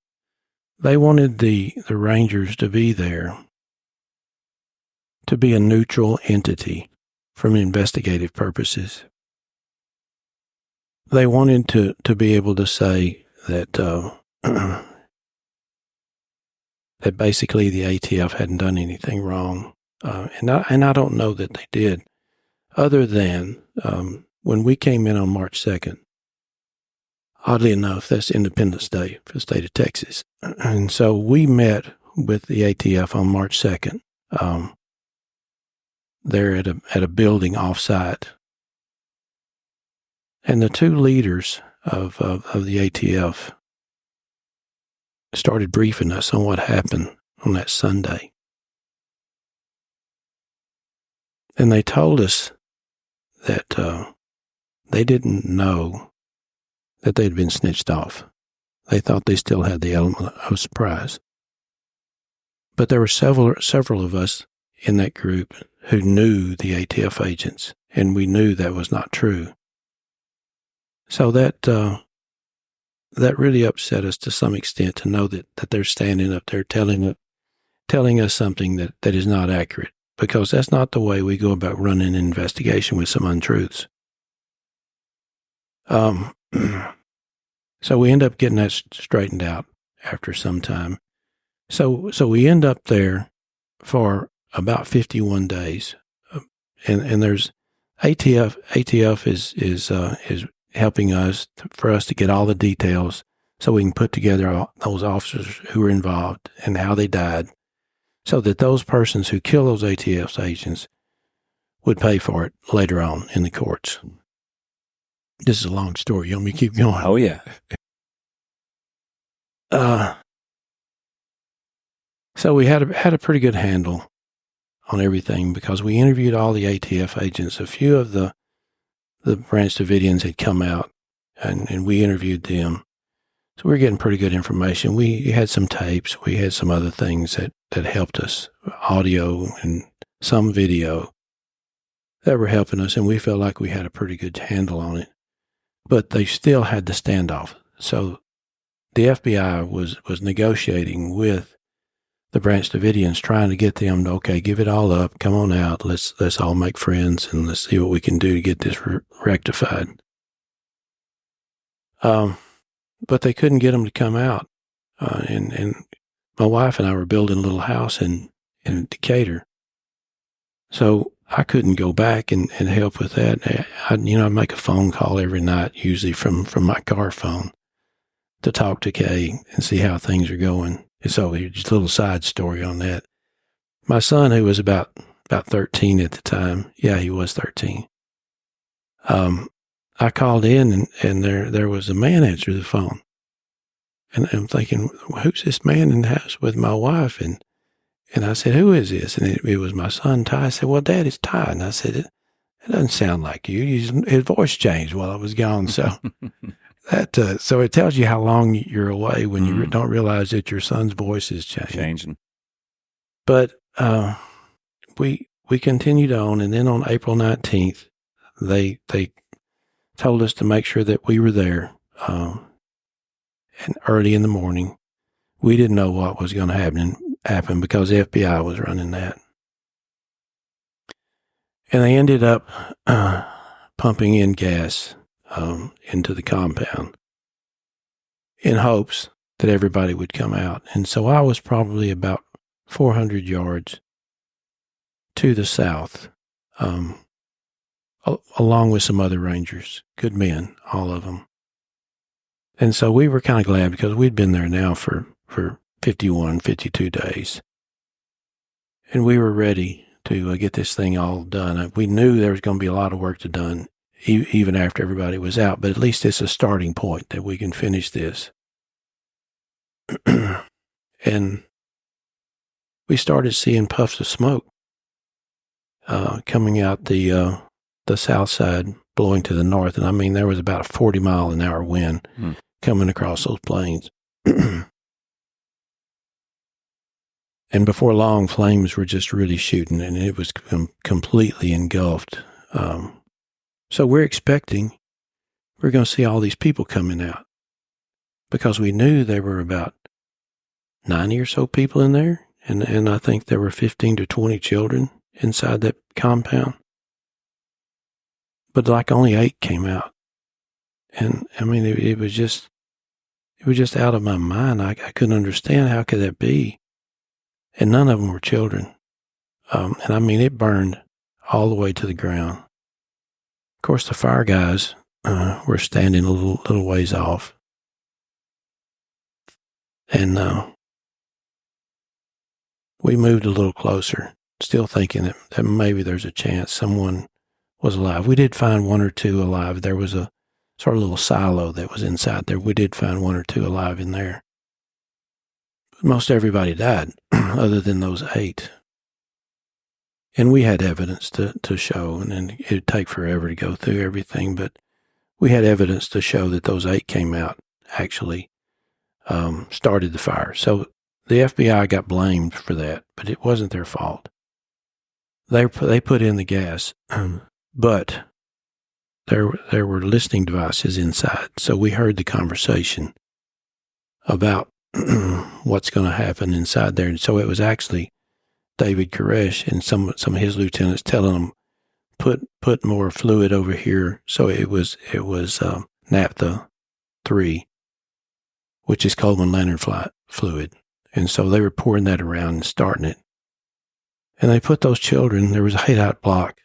they wanted the Rangers to be there, to be a neutral entity from investigative purposes. They wanted to be able to say that that basically the ATF hadn't done anything wrong, and I don't know that they did, other than when we came in on March 2nd. Oddly enough, that's Independence Day for the state of Texas, and so we met with the ATF on March 2nd. There at a building off-site. And the 2 leaders of the ATF started briefing us on what happened on that Sunday. And they told us that they didn't know that they'd been snitched off. They thought they still had the element of surprise. But there were several of us in that group who knew the ATF agents, and we knew that was not true. So that really upset us to some extent, to know that they're standing up there telling us something that is not accurate, because that's not the way we go about running an investigation with some untruths. So we end up getting that straightened out after some time. So we end up there for about 51 days, and there's ATF is helping us for us to get all the details so we can put together those officers who were involved and how they died, so that those persons who kill those ATF agents would pay for it later on in the courts. This is a long story. You want me to keep going? Oh, yeah. So we had a pretty good handle on everything, because we interviewed all the ATF agents. A few of the Branch Davidians had come out, and we interviewed them. So we were getting pretty good information. We had some tapes. We had some other things that helped us, audio and some video that were helping us, and we felt like we had a pretty good handle on it. But they still had the standoff. So the FBI was negotiating with the Branch Davidians, trying to get them to, okay, give it all up, come on out, let's all make friends, and let's see what we can do to get this rectified. But they couldn't get them to come out, and my wife and I were building a little house in Decatur, so I couldn't go back and help with that. I'd make a phone call every night, usually from my car phone, to talk to Kay and see how things are going. So just a little side story on that. My son, who was about 13 at the time, yeah, he was 13. I called in, and there was a man answer the phone, and I'm thinking, who's this man in the house with my wife? And I said, who is this? And it was my son, Ty. I said, well, Dad, it's Ty. And I said, it doesn't sound like you. His voice changed while I was gone. So so it tells you how long you're away when you don't realize that your son's voice is changing. But we continued on, and then on April 19th, they told us to make sure that we were there, and early in the morning. We didn't know what was going to happen because the FBI was running that. And they ended up pumping in gas into the compound in hopes that everybody would come out. And so I was probably about 400 yards to the south, along with some other Rangers, good men, all of them. And so we were kind of glad, because we'd been there now for 51, 52 days. And we were ready to get this thing all done. We knew there was going to be a lot of work to done even after everybody was out. But at least it's a starting point that we can finish this. And we started seeing puffs of smoke coming out the south side, blowing to the north. And I mean, there was about a 40-mile-an-hour wind coming across those plains. And before long, flames were just really shooting, and it was completely engulfed. So we're expecting we're going to see all these people coming out, because we knew there were about 90 or so people in there, and I think there were 15 to 20 children inside that compound. But like only 8 came out. And I mean, it was just out of my mind. I couldn't understand, how could that be? And none of them were children. And I mean, it burned all the way to the ground. Of course, the fire guys were standing a little ways off. And we moved a little closer, still thinking that maybe there's a chance someone was alive. We did find 1 or 2 alive. There was a sort of little silo that was inside there. We did find 1 or 2 alive in there. Most everybody died, other than those 8. And we had evidence to show, and it'd take forever to go through everything, but we had evidence to show that those 8 came out, actually started the fire. So the FBI got blamed for that, but it wasn't their fault. They put in the gas, but there were listening devices inside, so we heard the conversation about what's going to happen inside there. And so it was actually David Koresh and some of his lieutenants telling them, put more fluid over here. So it was naphtha 3, which is Coleman lantern fluid. And so they were pouring that around and starting it. And they put those children, there was a 8-out block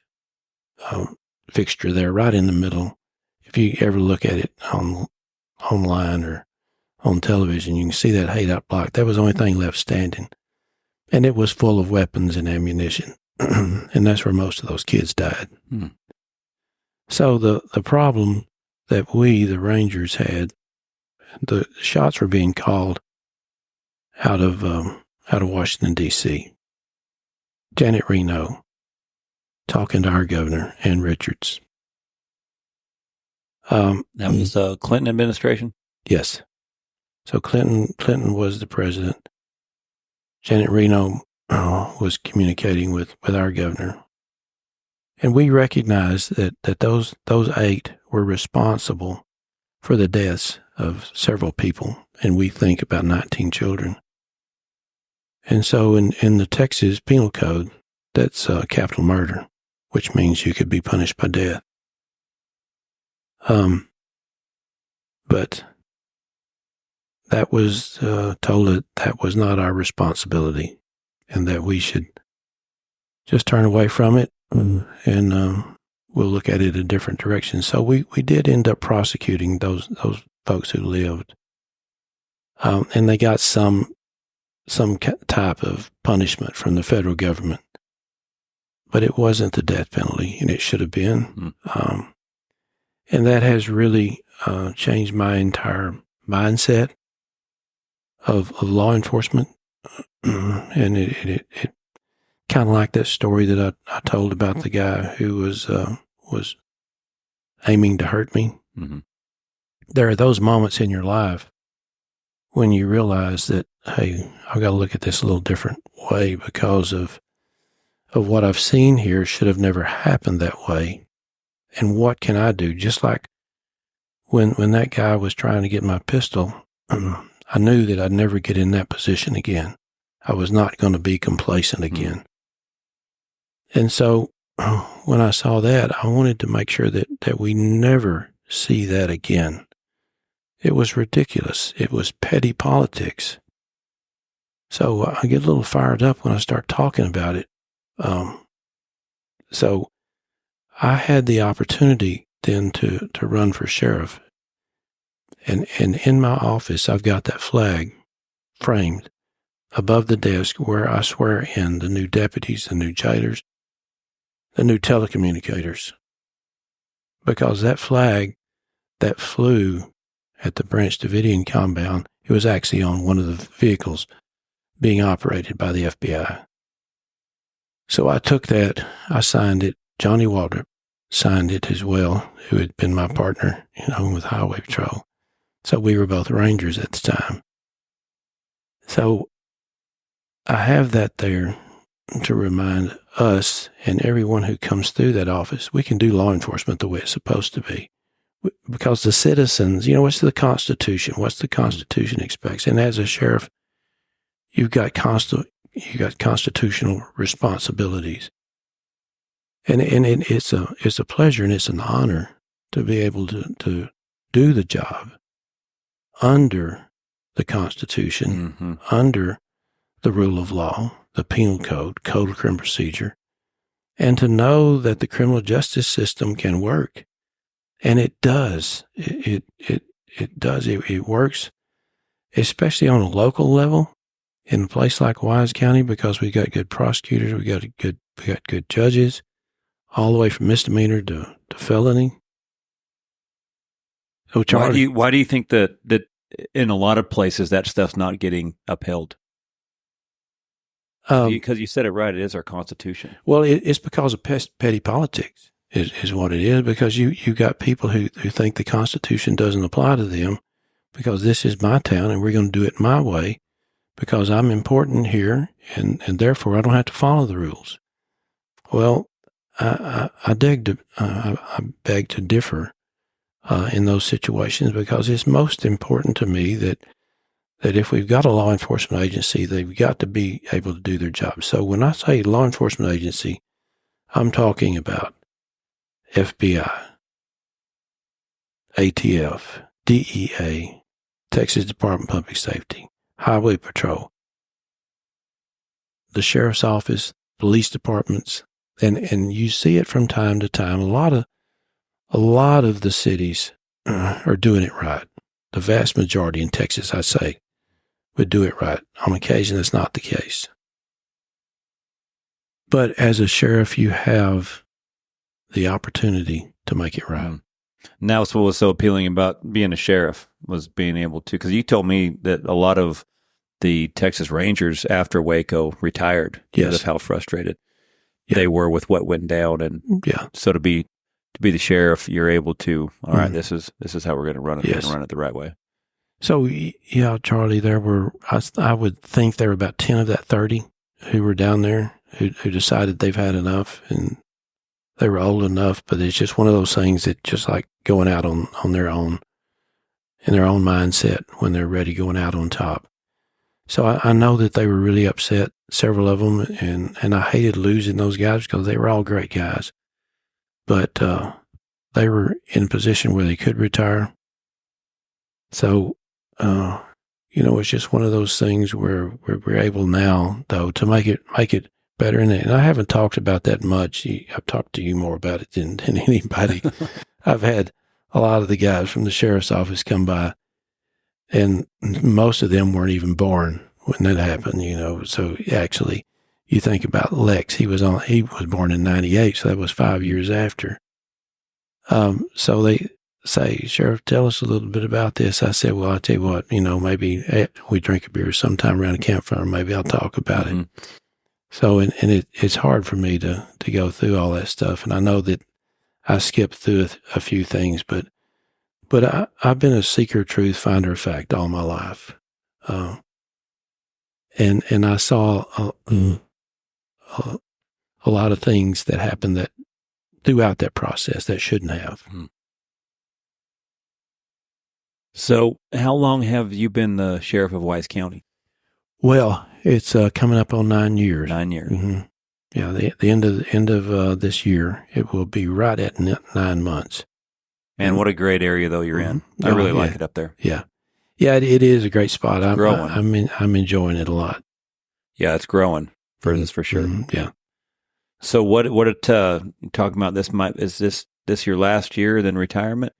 fixture there right in the middle. If you ever look at it online or on television, you can see that 8-out block. That was the only thing left standing. And it was full of weapons and ammunition. And that's where most of those kids died. So the problem that we, the Rangers, had, the shots were being called out of Washington, D.C. Janet Reno talking to our governor, Ann Richards. That was the Clinton administration? Yes. So Clinton was the president. Janet Reno was communicating with our governor. And we recognized that those 8 were responsible for the deaths of several people, and we think about 19 children. And so in the Texas Penal Code, that's capital murder, which means you could be punished by death. But that was told that was not our responsibility, and that we should just turn away from it, and we'll look at it a different direction. So we did end up prosecuting those folks who lived, and they got some type of punishment from the federal government, but it wasn't the death penalty, and it should have been. And that has really changed my entire mindset of law enforcement. And it kind of like that story that I told about the guy who was aiming to hurt me. Mm-hmm. There are those moments in your life when you realize that, hey, I've got to look at this a little different way, because of what I've seen here should have never happened that way. And what can I do? Just like when that guy was trying to get my pistol, I knew that I'd never get in that position again. I was not going to be complacent again. And so when I saw that, I wanted to make sure that we never see that again. It was ridiculous. It was petty politics. So I get a little fired up when I start talking about it. So I had the opportunity then to run for sheriff. And in my office, I've got that flag framed above the desk where I swear in the new deputies, the new jailers, the new telecommunicators. because that flag that flew at the Branch Davidian compound, it was actually on one of the vehicles being operated by the FBI. So I took that, I signed it. Johnny Waldrop signed it as well, who had been my partner, with Highway Patrol. So we were both Rangers at the time. So I have that there to remind us and everyone who comes through that office, we can do law enforcement the way it's supposed to be. Because the citizens, what's the Constitution? What's the Constitution expects? And as a sheriff, you've got constitutional responsibilities. And it's a pleasure and it's an honor to be able to do the job under the Constitution, under the rule of law, the penal code, code of criminal procedure, and to know that the criminal justice system can work. And it does. It does. It works, especially on a local level in a place like Wise County, because we got good prosecutors, we got good judges, all the way from misdemeanor to felony. So why do you think that in a lot of places that stuff's not getting upheld? Because you said it right, it is our Constitution. Well, it's because of petty politics is what it is, because you got people who think the Constitution doesn't apply to them because this is my town and we're going to do it my way because I'm important here and therefore I don't have to follow the rules. Well, I beg to differ in those situations, because it's most important to me that if we've got a law enforcement agency, they've got to be able to do their job. So when I say law enforcement agency, I'm talking about FBI, ATF, DEA, Texas Department of Public Safety, Highway Patrol, the Sheriff's Office, police departments, and you see it from time to time. A lot of the cities are doing it right. The vast majority in Texas, I say, would do it right. On occasion, that's not the case. But as a sheriff, you have the opportunity to make it right. Now, that's what was so appealing about being a sheriff, was being able to, because you told me that a lot of the Texas Rangers after Waco retired because of how frustrated they were with what went down. And so to be the sheriff, you're able to, all right, this is how we're going to run it. We're going to run it the right way. So, Charlie, I would think there were about 10 of that 30 who were down there who decided they've had enough and they were old enough, but it's just one of those things that just like going out on their own, in their own mindset when they're ready, going out on top. So I know that they were really upset, several of them, and I hated losing those guys because they were all great guys. But they were in a position where they could retire. So, it's just one of those things where we're able now, though, to make it better. And I haven't talked about that much. I've talked to you more about it than anybody. I've had a lot of the guys from the sheriff's office come by, and most of them weren't even born when that happened, So actually, you think about Lex, he was born in 98, so that was 5 years after. So they say, Sheriff, tell us a little bit about this. I said, well, I'll tell you what, maybe we drink a beer sometime around a campfire, maybe I'll talk about it. So, and it's hard for me to go through all that stuff. And I know that I skipped through a few things, but I've been a seeker of truth, finder of fact all my life. And I saw a lot of things that happened that throughout that process that shouldn't have. So how long have you been the sheriff of Wise County? Well, it's coming up on 9 years. 9 years. Mm-hmm. Yeah, the end of this year, it will be right at 9 months. Man, what a great area though you're in. I really like it up there. Yeah. Yeah, it is a great spot. It's growing. I'm enjoying it a lot. Yeah, it's growing this for sure. Yeah. So what talking about this is this your last year, then retirement?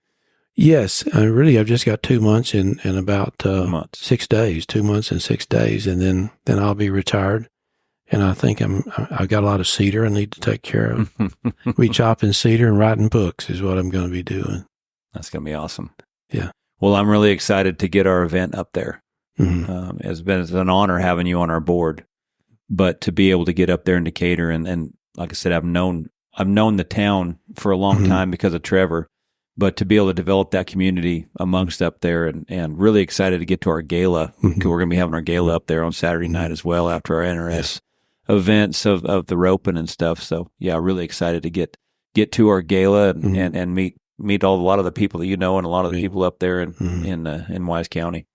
Yes, I've just got 2 months and about 2 months. 6 days, 2 months and 6 days, and then I'll be retired. And I think I've got a lot of cedar I need to take care of. We chopping cedar and writing books is what I'm going to be doing. That's going to be awesome. Yeah. Well, I'm really excited to get our event up there. Mm-hmm. It's an honor having you on our board, but to be able to get up there in Decatur and like I said, I've known the town for a long time because of Trevor, but to be able to develop that community amongst up there and really excited to get to our gala. We're going to be having our gala up there on Saturday night as well after our NRS events of the roping and stuff. So yeah, really excited to get to our gala and meet a lot of the people that you know and a lot of the people up there in Wise County.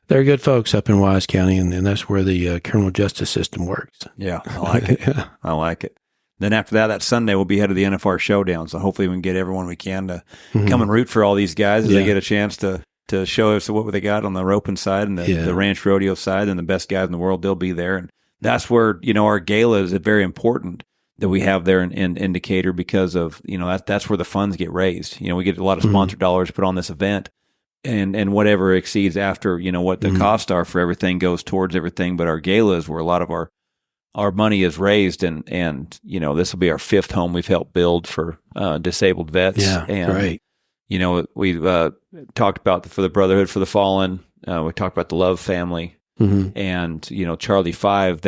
They're good folks up in Wise County, and that's where the criminal justice system works. Yeah, I like it. I like it. Then after that Sunday, we'll be headed to the NFR Showdown. So hopefully we can get everyone we can to come and root for all these guys as they get a chance to show us what they got on the roping side and the ranch rodeo side, and the best guys in the world, they'll be there. And that's where, our gala is very important that we have there in Decatur because of, that's where the funds get raised. We get a lot of sponsor dollars put on this event. And whatever exceeds after, what the costs are for everything goes towards everything. But our gala is where a lot of our money is raised. And this will be our 5th home we've helped build for disabled vets. Yeah, and, great. We've talked about for the Brotherhood for the Fallen. We talked about the Love Family. And, Charlie 5,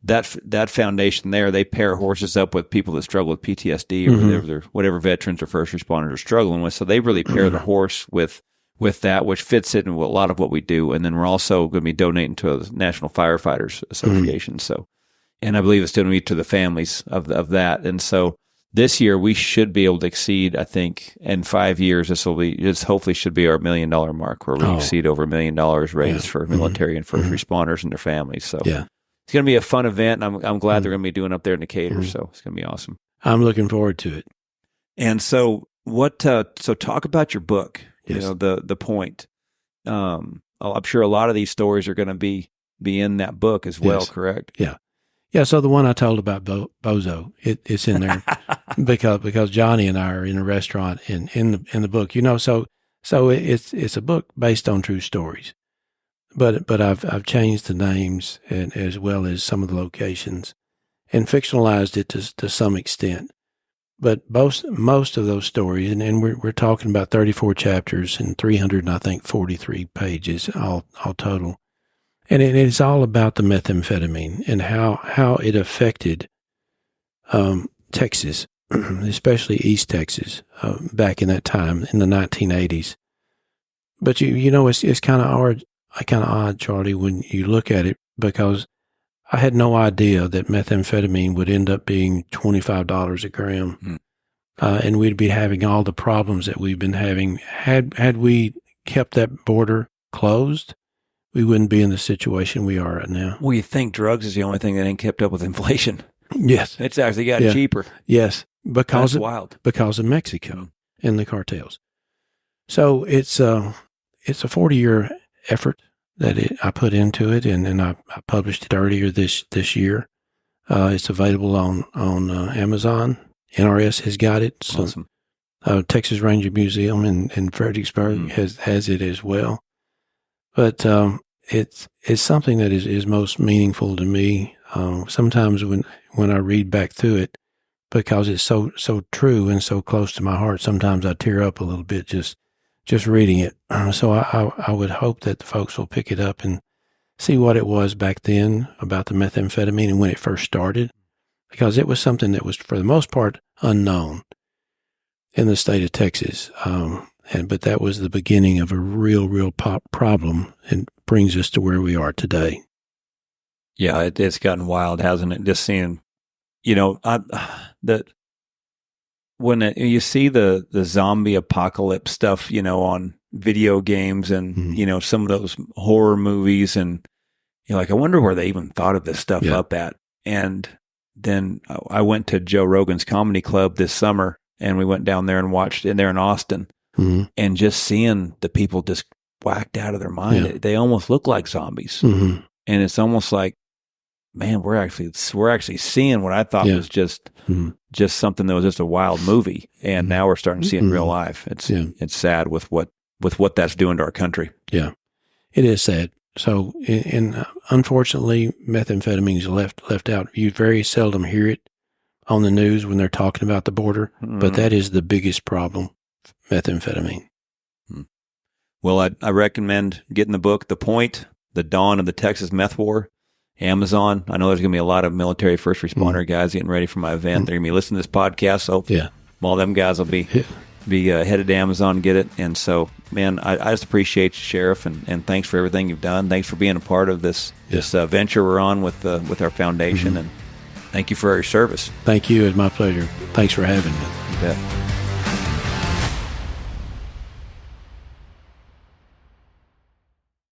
that foundation there, they pair horses up with people that struggle with PTSD or whatever veterans or first responders are struggling with. So they really pair the horse with that, which fits in with a lot of what we do. And then we're also going to be donating to the National Firefighters Association. So, and I believe it's going to be to the families of that. And so this year we should be able to exceed, I think in 5 years, this hopefully should be our $1 million mark where we exceed over $1 million raised for military and first responders and their families. So it's going to be a fun event. And I'm glad they're going to be doing up there in Decatur. So it's going to be awesome. I'm looking forward to it. And so so talk about your book. Yes. The point. I'm sure a lot of these stories are going to be in that book as well, correct? Yeah. Yeah. So the one I told about Bozo, it's in there because Johnny and I are in a restaurant in the book, so it's a book based on true stories, but I've changed the names and as well as some of the locations and fictionalized it to some extent. But most of those stories, and we're talking about 34 chapters and 343 pages all total. And it's all about the methamphetamine and how it affected Texas, especially East Texas, back in that time in the 1980s. But it's kind of odd, Charlie, when you look at it, because I had no idea that methamphetamine would end up being $25 a gram. And we'd be having all the problems that we've been having. Had we kept that border closed, we wouldn't be in the situation we are right now. Well, you think drugs is the only thing that ain't kept up with inflation. Yes. It's actually got cheaper. Yes. Because of Mexico and the cartels. So it's a 40-year effort that I put into it, and I published it earlier this year. It's available on Amazon. NRS has got it. So, awesome. Texas Ranger Museum in Fredericksburg has it as well. But it's something that is most meaningful to me. Sometimes when I read back through it, because it's so true and so close to my heart, sometimes I tear up a little bit just reading it. So I would hope that the folks will pick it up and see what it was back then about the methamphetamine and when it first started, because it was something that was, for the most part, unknown in the state of Texas. But that was the beginning of a real problem, and brings us to where we are today. Yeah, it's gotten wild, hasn't it? Just seeing, that when you see the zombie apocalypse stuff, on video games and, some of those horror movies, and you're like, I wonder where they even thought of this stuff up at. And then I went to Joe Rogan's comedy club this summer, and we went down there and watched in there in Austin, and just seeing the people just whacked out of their mind. They almost look like zombies. And it's almost like, man, we're actually seeing what I thought was just something that was just a wild movie, and now we're starting to see it in real life. It's sad with what that's doing to our country. Yeah, it is sad. So, unfortunately, methamphetamine is left out. You very seldom hear it on the news when they're talking about the border, but that is the biggest problem, methamphetamine. Well, I recommend getting the book, The Point, The Dawn of the Texas Meth War, Amazon. I know there's going to be a lot of military first responder guys getting ready for my event. They're going to be listening to this podcast, so all them guys will be headed to Amazon and get it. And so, man, I just appreciate you, Sheriff, and thanks for everything you've done. Thanks for being a part of this venture we're on with our foundation, and thank you for your service. Thank you. It's my pleasure. Thanks for having me. You bet.